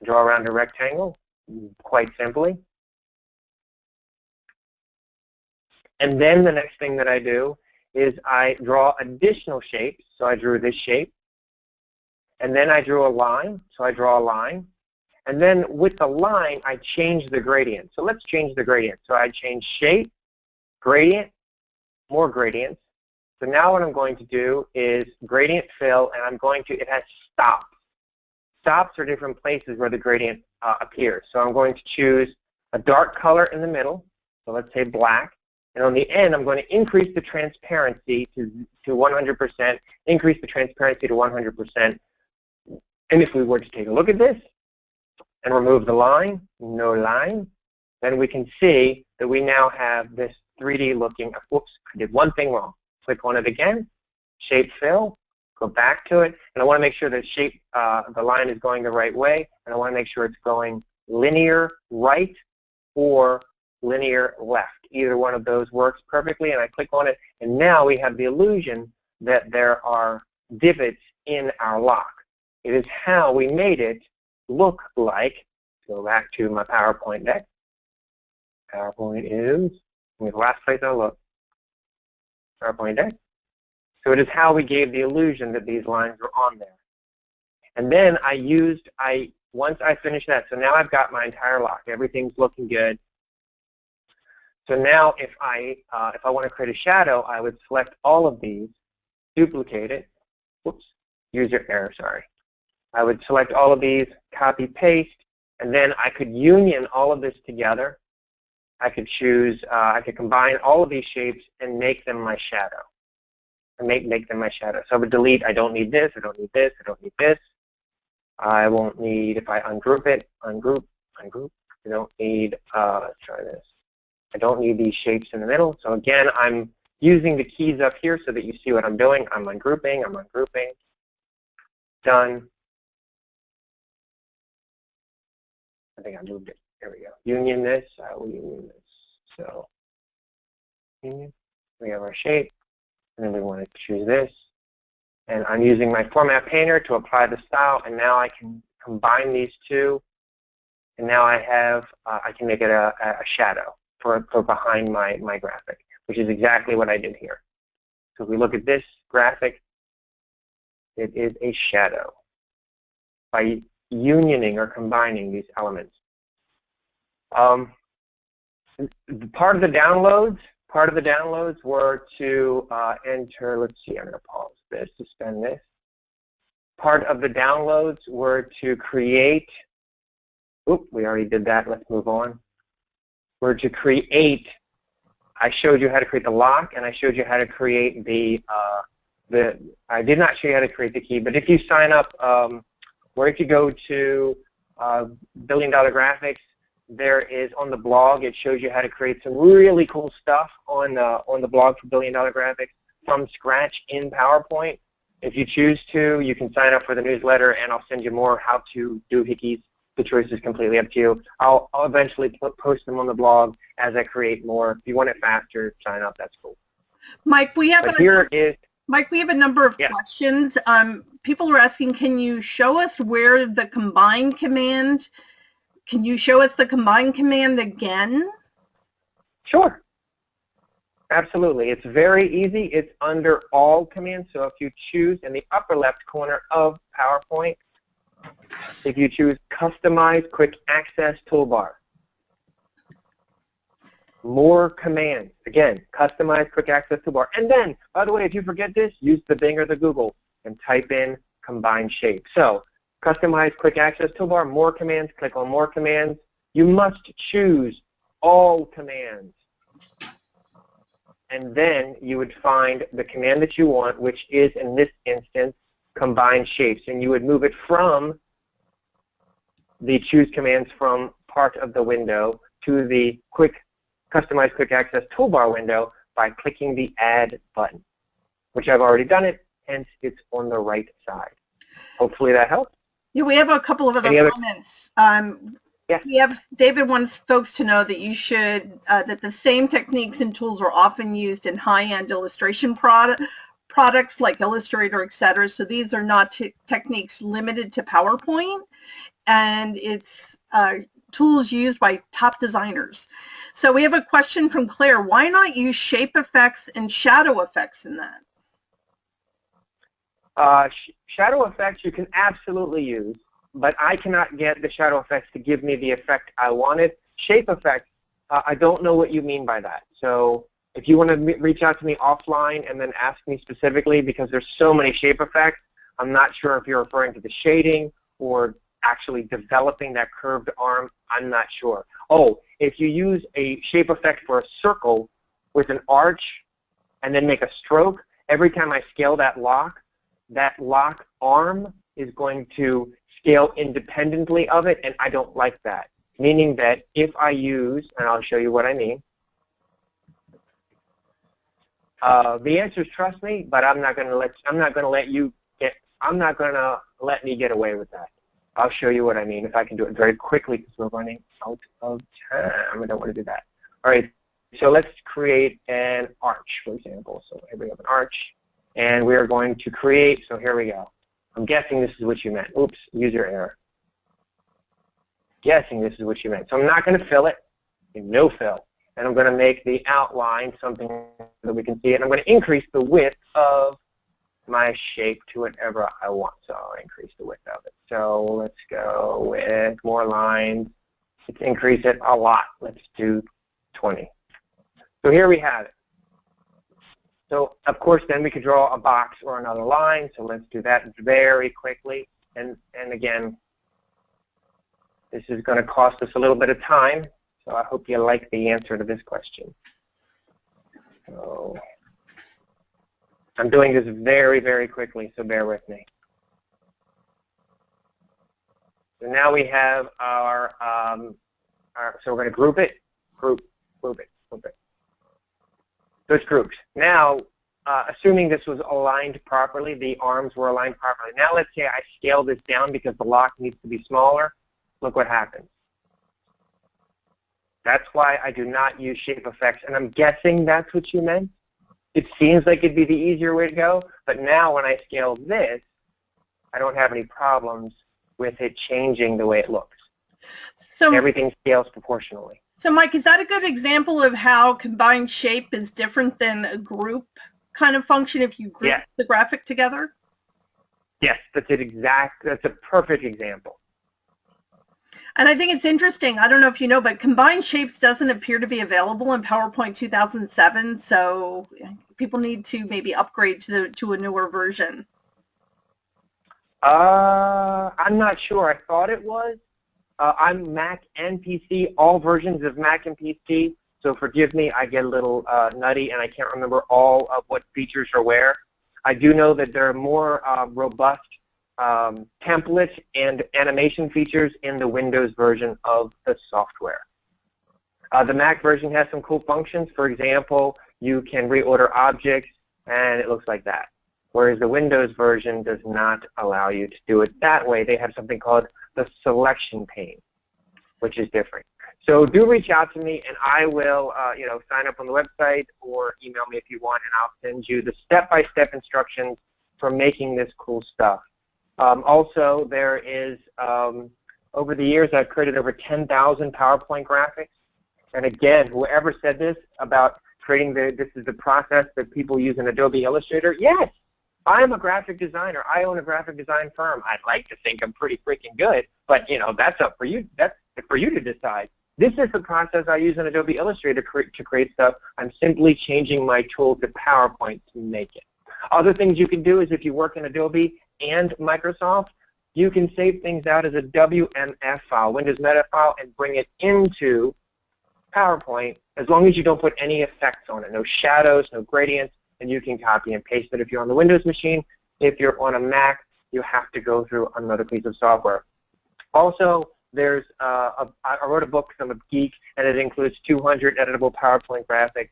Speaker 2: Draw a rounded rectangle, quite simply. And then the next thing that I do is I draw additional shapes. So I drew this shape. And then I drew a line. So I draw a line. And then with the line, I change the gradient. So let's change the gradient. So I change shape, gradient, more gradients. So now what I'm going to do is gradient fill, and I'm going to, it has stops. Stops are different places where the gradient appears. So I'm going to choose a dark color in the middle. So let's say black. And on the end, I'm going to increase the transparency to 100%, increase the transparency to 100%. And if we were to take a look at this and remove the line, no line, then we can see that we now have this 3D looking, whoops, I did one thing wrong. Click on it again, shape fill, go back to it, and I want to make sure that shape, the line is going the right way, and I want to make sure it's going linear right or linear left. Either one of those works perfectly, and I click on it, and now we have the illusion that there are divots in our lock. It is how we made it look like, go back to my PowerPoint deck. PowerPoint is the last place I look. PowerPoint deck. So it is how we gave the illusion that these lines were on there. And then once I finished that, so now I've got my entire lock. Everything's looking good. So now if I want to create a shadow, I would select all of these, duplicate it. Whoops, user error, sorry. I would select all of these, copy, paste, and then I could union all of this together. I could choose, I could combine all of these shapes and make them my shadow. And make them my shadow. So I would delete, I don't need this, I don't need this, I don't need this. I won't need, if I ungroup it, ungroup. I don't need, let's try this. I don't need these shapes in the middle. So again, I'm using the keys up here so that you see what I'm doing. I'm ungrouping, done. I think I moved it. There we go. Union this, I will union this. So, union, we have our shape, and then we want to choose this. And I'm using my format painter to apply the style, and now I can combine these two, and now I have, I can make it a shadow for behind my graphic, which is exactly what I did here. So if we look at this graphic, it is a shadow by unioning or combining these elements. Part of the downloads were to enter, let's see, I'm going to pause this, suspend this. Part of the downloads were to create, we already did that, let's move on. Were to create, I showed you how to create the lock, and I showed you how to create I did not show you how to create the key, but if you sign up, or if you go to $1 Billion Graphics, there is on the blog, it shows you how to create some really cool stuff on the blog for $1 Billion Graphics from scratch in PowerPoint. If you choose to, you can sign up for the newsletter, and I'll send you more how to doohickeys. The choice is completely up to you. I'll eventually post them on the blog as I create more. If you want it faster, sign up. That's cool.
Speaker 1: Mike, we have
Speaker 2: Mike,
Speaker 1: we have a number of questions. People are asking, can you show us where the combine command? Can you show us the combine command again?
Speaker 2: Sure. Absolutely. It's very easy. It's under all commands. So if you choose in the upper left corner of PowerPoint, if you choose Customize Quick Access Toolbar, more commands. Again, Customize Quick Access Toolbar. And then, by the way, if you forget this, use the Bing or the Google and type in Combine Shape. So, Customize Quick Access Toolbar, more commands, click on more commands. You must choose all commands. And then you would find the command that you want, which is, in this instance, Combine Shapes. And you would move it from the Choose Commands from part of the window to the Customize Quick Access Toolbar window by clicking the Add button, which I've already done it, hence it's on the right side. Hopefully that helps.
Speaker 1: Yeah, we have a couple of other comments.
Speaker 2: Yeah.
Speaker 1: David wants folks to know that you should that the same techniques and tools are often used in high-end illustration products like Illustrator, etc. So these are not techniques limited to PowerPoint, and it's tools used by top designers. So we have a question from Claire. Why not use shape effects and shadow effects in that?
Speaker 2: Shadow effects you can absolutely use, but I cannot get the shadow effects to give me the effect I wanted. Shape effects, I don't know what you mean by that. So if you want to reach out to me offline and then ask me specifically, because there's so many shape effects, I'm not sure if you're referring to the shading or actually developing that curved arm. I'm not sure. Oh, if you use a shape effect for a circle with an arch and then make a stroke, every time I scale that lock arm is going to scale independently of it, and I don't like that. Meaning that if I use, and I'll show you what I mean, the answer is trust me, but I'm not going to let me get away with that. I'll show you what I mean if I can do it very quickly because we're running out of time. I don't want to do that. All right, so let's create an arch, for example. So here we have an arch, and we are going to create, so here we go. I'm guessing this is what you meant. Oops, user error. Guessing this is what you meant. So I'm not going to fill it, no fill. And I'm going to make the outline something that we can see it. And I'm going to increase the width of my shape to whatever I want. So I'll increase the width of it. So let's go with more lines. Let's increase it a lot. Let's do 20. So here we have it. So of course then we could draw a box or another line. So let's do that very quickly. And again, this is going to cost us a little bit of time. So I hope you like the answer to this question. So I'm doing this very, very quickly, so bear with me. So now we have our so we're going to group it, group it. So it's grouped. Now, assuming this was aligned properly, the arms were aligned properly. Now let's say I scale this down because the lock needs to be smaller. Look what happens. That's why I do not use shape effects, and I'm guessing that's what you meant. It seems like it'd be the easier way to go, but now when I scale this, I don't have any problems with it changing the way it looks. So everything scales proportionally.
Speaker 1: So Mike, is that a good example of how combined shape is different than a group kind of function if you group the graphic together?
Speaker 2: Yes, that's a perfect example.
Speaker 1: And I think it's interesting, I don't know if you know, but combined shapes doesn't appear to be available in PowerPoint 2007, so people need to maybe upgrade to a newer version.
Speaker 2: I'm not sure. I thought it was. I'm Mac and PC, all versions of Mac and PC, so forgive me, I get a little nutty and I can't remember all of what features are where. I do know that there are more robust template and animation features in the Windows version of the software. The Mac version has some cool functions. For example, you can reorder objects and it looks like that. Whereas the Windows version does not allow you to do it that way. They have something called the selection pane, which is different. So do reach out to me, and I will, sign up on the website or email me if you want, and I'll send you the step-by-step instructions for making this cool stuff. Also, there is, over the years, I've created over 10,000 PowerPoint graphics. And again, whoever said this about creating this is the process that people use in Adobe Illustrator, yes, I'm a graphic designer. I own a graphic design firm. I'd like to think I'm pretty freaking good, but that's up for you. That's for you to decide. This is the process I use in Adobe Illustrator to create stuff. I'm simply changing my tool to PowerPoint to make it. Other things you can do is if you work in Adobe and Microsoft, you can save things out as a WMF file, Windows Meta file, and bring it into PowerPoint as long as you don't put any effects on it, no shadows, no gradients, and you can copy and paste it if you're on the Windows machine. If you're on a Mac, you have to go through another piece of software. Also, there's I wrote a book, I'm a geek, and it includes 200 editable PowerPoint graphics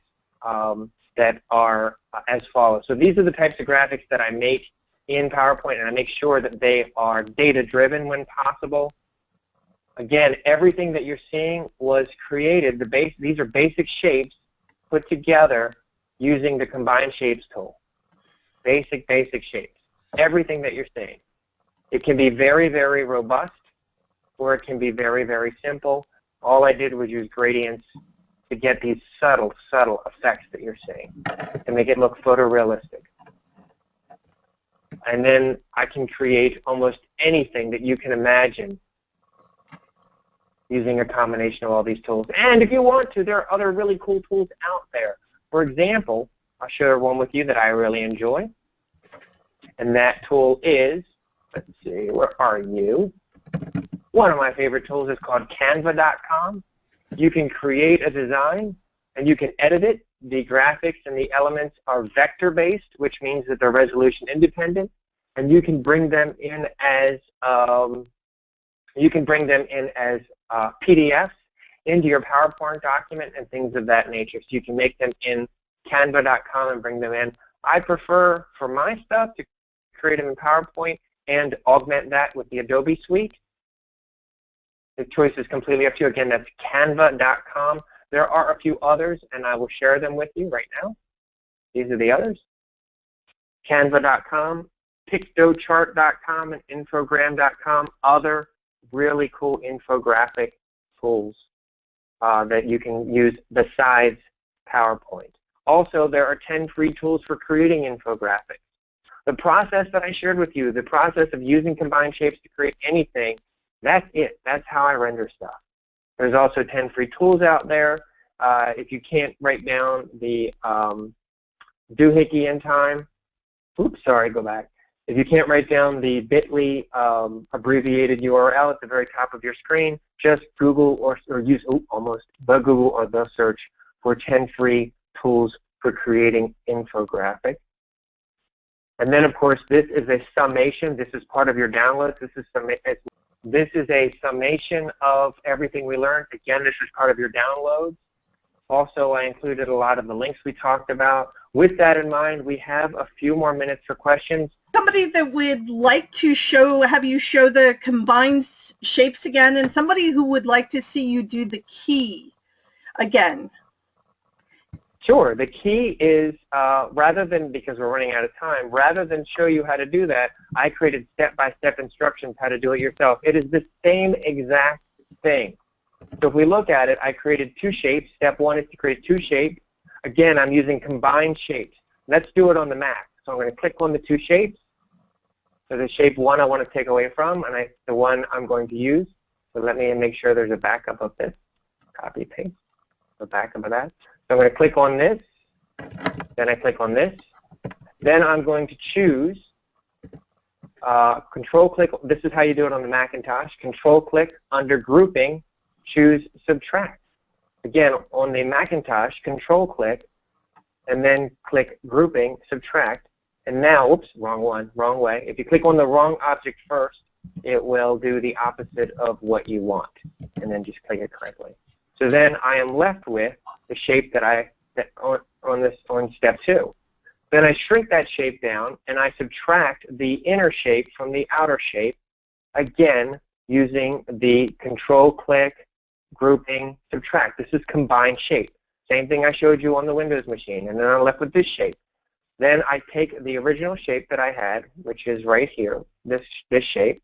Speaker 2: that are as follows. So these are the types of graphics that I make in PowerPoint, and I make sure that they are data-driven when possible. Again, everything that you're seeing was created, these are basic shapes put together using the Combine Shapes tool. Basic shapes. Everything that you're seeing. It can be very, very robust, or it can be very, very simple. All I did was use gradients to get these subtle effects that you're seeing to make it look photorealistic. And then I can create almost anything that you can imagine using a combination of all these tools. And if you want to, there are other really cool tools out there. For example, I'll share one with you that I really enjoy. And that tool is, let's see, where are you? One of my favorite tools is called Canva.com. You can create a design and you can edit it. The graphics and the elements are vector-based, which means that they're resolution independent, and you can bring them in as PDFs into your PowerPoint document and things of that nature. So you can make them in Canva.com and bring them in. I prefer for my stuff to create them in PowerPoint and augment that with the Adobe suite. The choice is completely up to you. Again, that's Canva.com. There are a few others, and I will share them with you right now. These are the others. Canva.com, Pictochart.com, and Infogram.com, other really cool infographic tools that you can use besides PowerPoint. Also, there are 10 free tools for creating infographics. The process that I shared with you, the process of using combined shapes to create anything, that's it. That's how I render stuff. There's also 10 free tools out there. If you can't write down the doohickey in time, oops, sorry, go back. If you can't write down the bit.ly abbreviated URL at the very top of your screen, just Google or use the Google or the search for 10 free tools for creating infographics. And then, of course, this is a summation. This is part of your downloads. This is a summation of everything we learned. Again, this is part of your downloads. Also, I included a lot of the links we talked about. With that in mind, we have a few more minutes for questions.
Speaker 1: Somebody that would like to have you show the combined shapes again, and somebody who would like to see you do the key again.
Speaker 2: Sure. The key is, rather than, because we're running out of time, rather than show you how to do that, I created step-by-step instructions how to do it yourself. It is the same exact thing. So if we look at it, I created 2 shapes. Step 1 is to create 2 shapes. Again, I'm using combined shapes. Let's do it on the Mac. So I'm going to click on the 2 shapes. So the shape 1 I want to take away from, and the one I'm going to use. So let me make sure there's a backup of this. Copy, paste, the backup of that. So I'm going to click on this, then I click on this. Then I'm going to choose Control-click. This is how you do it on the Macintosh. Control-click under Grouping, choose Subtract. Again, on the Macintosh, Control-click, and then click Grouping, Subtract. And now, oops, wrong one, wrong way. If you click on the wrong object first, it will do the opposite of what you want. And then just click it correctly. So then I am left with the shape that on step 2. Then I shrink that shape down and I subtract the inner shape from the outer shape, again using the Control-click, Grouping, Subtract. This is combined shape. Same thing I showed you on the Windows machine, and then I'm left with this shape. Then I take the original shape that I had, which is right here, this shape,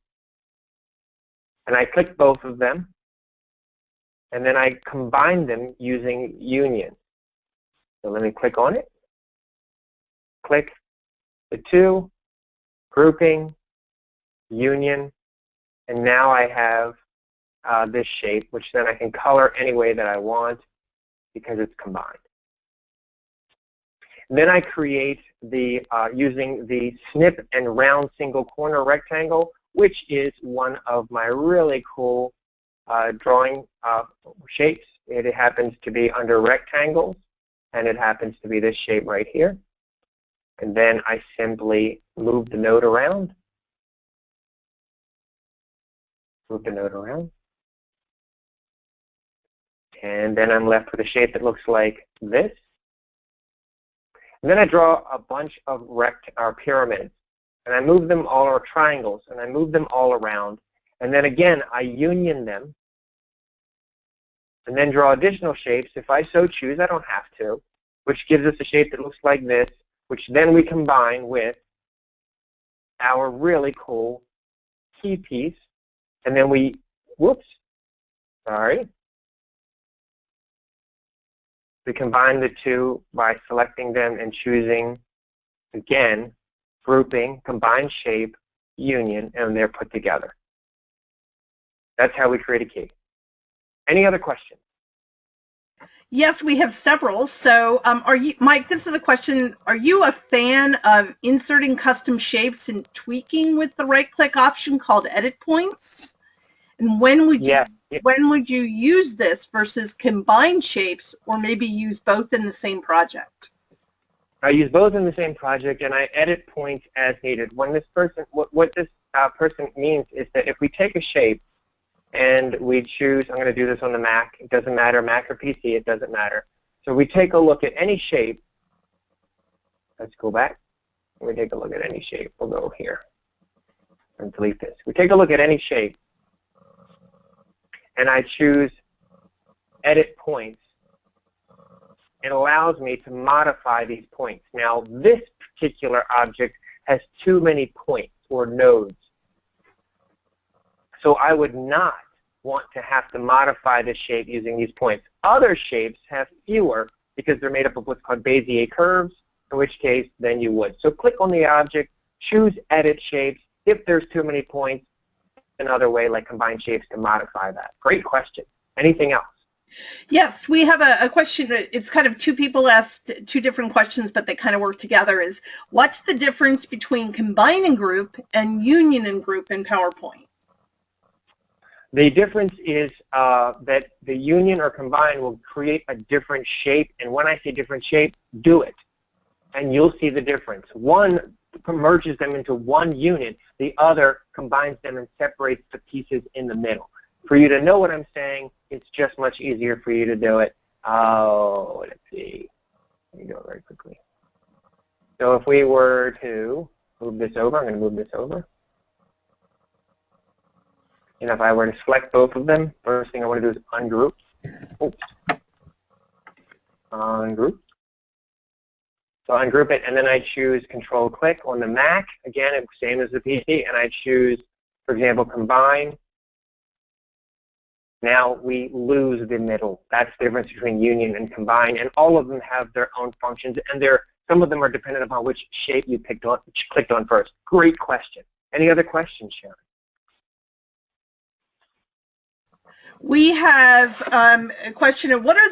Speaker 2: and I click both of them. And then I combine them using union. So let me click on it. Click the 2, grouping, union, and now I have this shape, which then I can color any way that I want because it's combined. And then I create the using the snip and round single corner rectangle, which is one of my really cool drawing shapes. It happens to be under rectangles, and it happens to be this shape right here. And then I simply move the node around. Move the node around. And then I'm left with a shape that looks like this. And then I draw a bunch of pyramids. and I move them all, or triangles, and I move them all around. And then again, I union them, and then draw additional shapes if I so choose. I don't have to, which gives us a shape that looks like this, which then we combine with our really cool key piece. And then we, whoops, sorry. We combine the two by selecting them and choosing, again, grouping, combine shape, union, and they're put together. That's how we create a key. Any other questions?
Speaker 1: Yes, we have several. So are you, Mike, this is a question. Are you a fan of inserting custom shapes and tweaking with the right-click option called Edit Points? And when would you use this versus combine shapes, or maybe use both in the same project?
Speaker 2: I use both in the same project, and I edit points as needed. When this person, what this person means is that if we take a shape and we choose, I'm going to do this on the Mac, it doesn't matter, Mac or PC, it doesn't matter. So we take a look at any shape. Let's go back. We take a look at any shape. We'll go here and delete this. We take a look at any shape, and I choose Edit Points. It allows me to modify these points. Now, this particular object has too many points or nodes. So I would not want to have to modify the shape using these points. Other shapes have fewer because they're made up of what's called Bezier curves, in which case then you would. So click on the object, choose Edit Shapes. If there's too many points, another way like Combine Shapes to modify that. Great question. Anything else?
Speaker 1: Yes, we have a question. It's kind of two people asked two different questions, but they kind of work together. Is what's the difference between combine and group and union and group in PowerPoint?
Speaker 2: The difference is that the union or combine will create a different shape, and when I say different shape, do it, and you'll see the difference. One merges them into one unit, the other combines them and separates the pieces in the middle. For you to know what I'm saying, it's just much easier for you to do it. Oh, let's see. Let me go very quickly. So if we were to move this over, I'm going to move this over. And if I were to select both of them, first thing I want to do is ungroup. Oops. Ungroup. So ungroup it, and then I choose Control-Click on the Mac. Again, it's the same as the PC, and I choose, for example, Combine. Now we lose the middle. That's the difference between union and combine, and all of them have their own functions, and some of them are dependent upon which shape you clicked on first. Great question. Any other questions, Sharon?
Speaker 1: We have a question of what are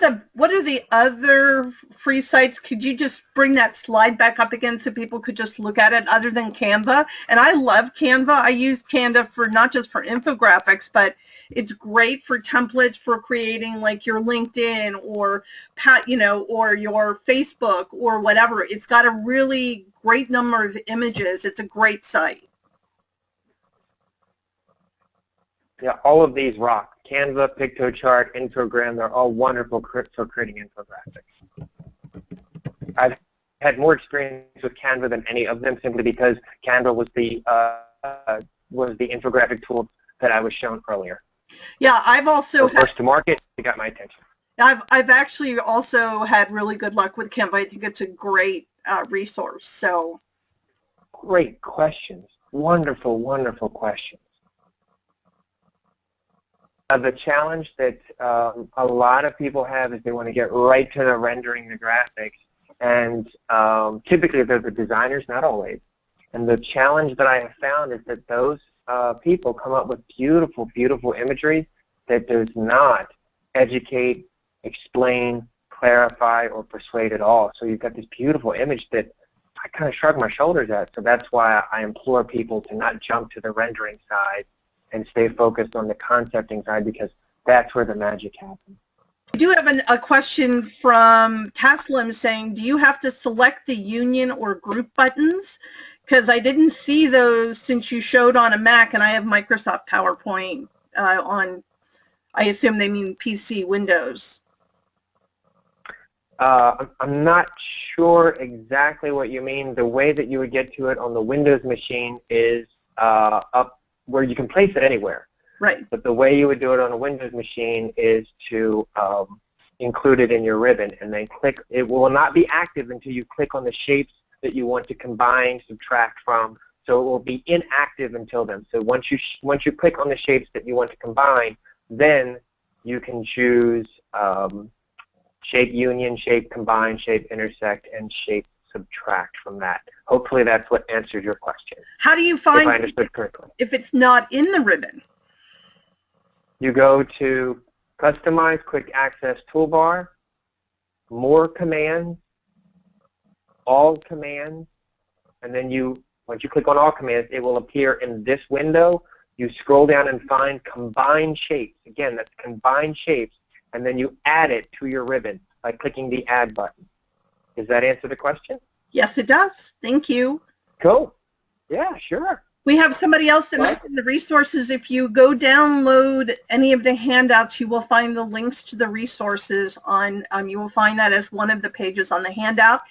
Speaker 1: the other free sites? Could you just bring that slide back up again so people could just look at it other than Canva? And I love Canva. I use Canva for not just for infographics, but it's great for templates for creating like your LinkedIn or or your Facebook or whatever. It's got a really great number of images. It's a great site.
Speaker 2: Yeah, all of these rock. Canva, PictoChart, Infogram, they're all wonderful for creating infographics. I've had more experience with Canva than any of them simply because Canva was the infographic tool that I was shown earlier.
Speaker 1: Yeah, I've also
Speaker 2: first to market, it got my attention.
Speaker 1: I've actually also had really good luck with Canva. I think it's a great resource. So
Speaker 2: great questions. Wonderful, wonderful questions. The challenge that a lot of people have is they want to get right to the rendering the graphics, and typically they're the designers, not always. And the challenge that I have found is that those people come up with beautiful, beautiful imagery that does not educate, explain, clarify, or persuade at all. So you've got this beautiful image that I kind of shrug my shoulders at. So that's why I implore people to not jump to the rendering side and stay focused on the concepting side, because that's where the magic happens.
Speaker 1: I do have a question from Taslim saying, do you have to select the union or group buttons? Because I didn't see those since you showed on a Mac, and I have Microsoft PowerPoint on, I assume they mean PC, Windows.
Speaker 2: I'm not sure exactly what you mean. The way that you would get to it on the Windows machine is up where you can place it anywhere.
Speaker 1: Right.
Speaker 2: But the way you would do it on a Windows machine is to include it in your ribbon and then click. It will not be active until you click on the shapes that you want to combine, subtract from. So it will be inactive until then. So once you click on the shapes that you want to combine, then you can choose shape union, shape combine, shape intersect, and shape subtract from that. Hopefully that's what answers your question.
Speaker 1: How do you find
Speaker 2: if I understood correctly?
Speaker 1: If it's not in the ribbon?
Speaker 2: You go to Customize Quick Access Toolbar, More Commands, All Commands, and then once you click on All Commands, it will appear in this window. You scroll down and find Combine Shapes. Again, that's Combine Shapes, and then you add it to your ribbon by clicking the Add button. Does that answer the question?
Speaker 1: Yes, it does. Thank you.
Speaker 2: Cool. Yeah, sure.
Speaker 1: We have somebody else that mentioned the resources. If you go download any of the handouts, you will find the links to the resources on, you will find that as one of the pages on the handout.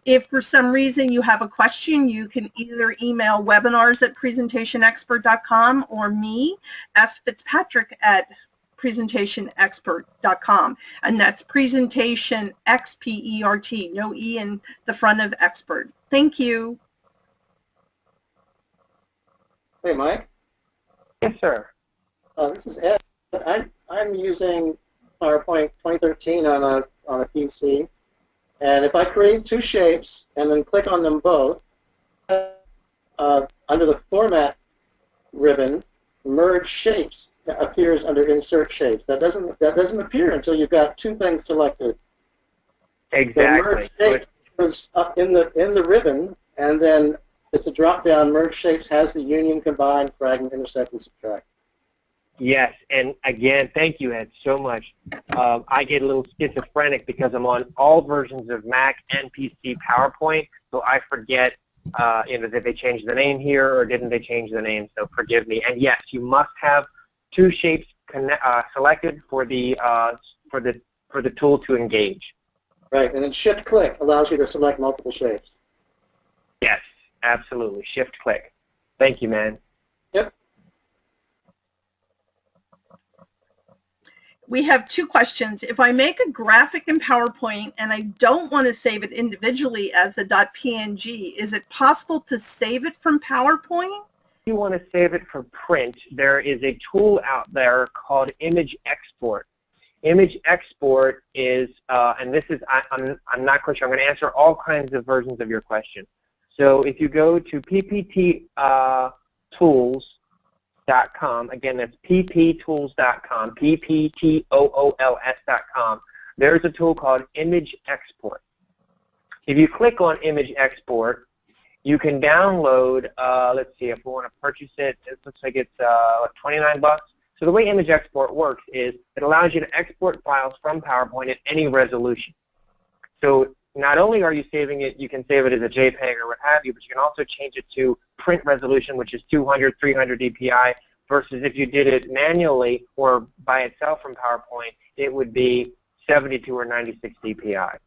Speaker 1: If for some reason you have a question, you can either email webinars@presentationexpert.com or me, sfitzpatrick@presentationexpert.com, and that's presentation XPERT, no E in the front of expert. Thank you.
Speaker 3: Hey, Mike.
Speaker 2: Yes, sir.
Speaker 3: This is Ed. I'm using PowerPoint 2013 on a PC, and if I create two shapes and then click on them both, under the Format ribbon, Merge Shapes appears under Insert Shapes. That doesn't appear until you've got two things selected.
Speaker 2: Exactly.
Speaker 3: So Merge Shapes is up in the ribbon, and then it's a drop-down. Merge Shapes has the union, combine, fragment, intersect, and subtract.
Speaker 2: Yes, and again, thank you, Ed, so much. I get a little schizophrenic because I'm on all versions of Mac and PC PowerPoint, so I forget did they change the name here or didn't they change the name, so forgive me. And yes, you must have two shapes selected for the tool to engage.
Speaker 3: Right, and then Shift-Click allows you to select multiple shapes.
Speaker 2: Yes. Absolutely. Shift click. Thank you, man.
Speaker 3: Yep.
Speaker 1: We have two questions. If I make a graphic in PowerPoint and I don't want to save it individually as a .png, is it possible to save it from PowerPoint?
Speaker 2: If you want to save it for print, there is a tool out there called Image Export. Image Export is, and this is, I'm not quite sure, I'm going to answer all kinds of versions of your question. So if you go to ppttools.com, again that's pptools.com, pptools.com, there's a tool called Image Export. If you click on Image Export, you can download, let's see, if we want to purchase it, it looks like it's $29. So the way Image Export works is it allows you to export files from PowerPoint at any resolution. So not only are you saving it, you can save it as a JPEG or what have you, but you can also change it to print resolution, which is 200, 300 dpi, versus if you did it manually or by itself from PowerPoint, it would be 72 or 96 dpi.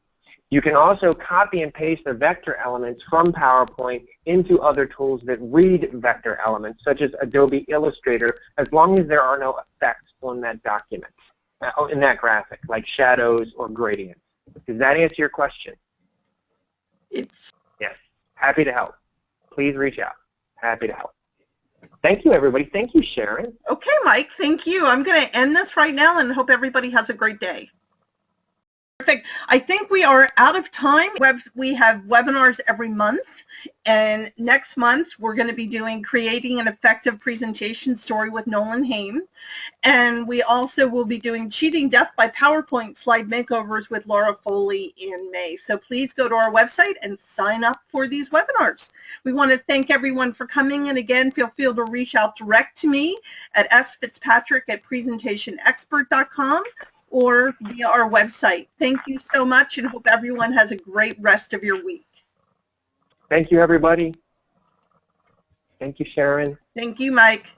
Speaker 2: You can also copy and paste the vector elements from PowerPoint into other tools that read vector elements, such as Adobe Illustrator, as long as there are no effects on that document, in that graphic, like shadows or gradients. Does that answer your question?
Speaker 1: Yes.
Speaker 2: Happy to help. Please reach out. Happy to help. Thank you, everybody. Thank you, Sharon.
Speaker 1: Okay, Mike, thank you. I'm going to end this right now and hope everybody has a great day. Perfect. I think we are out of time. We have webinars every month, and next month we're going to be doing Creating an Effective Presentation Story with Nolan Haim, and we also will be doing Cheating Death by PowerPoint Slide Makeovers with Laura Foley in May. So please go to our website and sign up for these webinars. We want to thank everyone for coming, and again, feel free to reach out direct to me at sfitzpatrick@presentationexpert.com or via our website. Thank you so much, and hope everyone has a great rest of your week.
Speaker 2: Thank you, everybody. Thank you, Sharon.
Speaker 1: Thank you, Mike.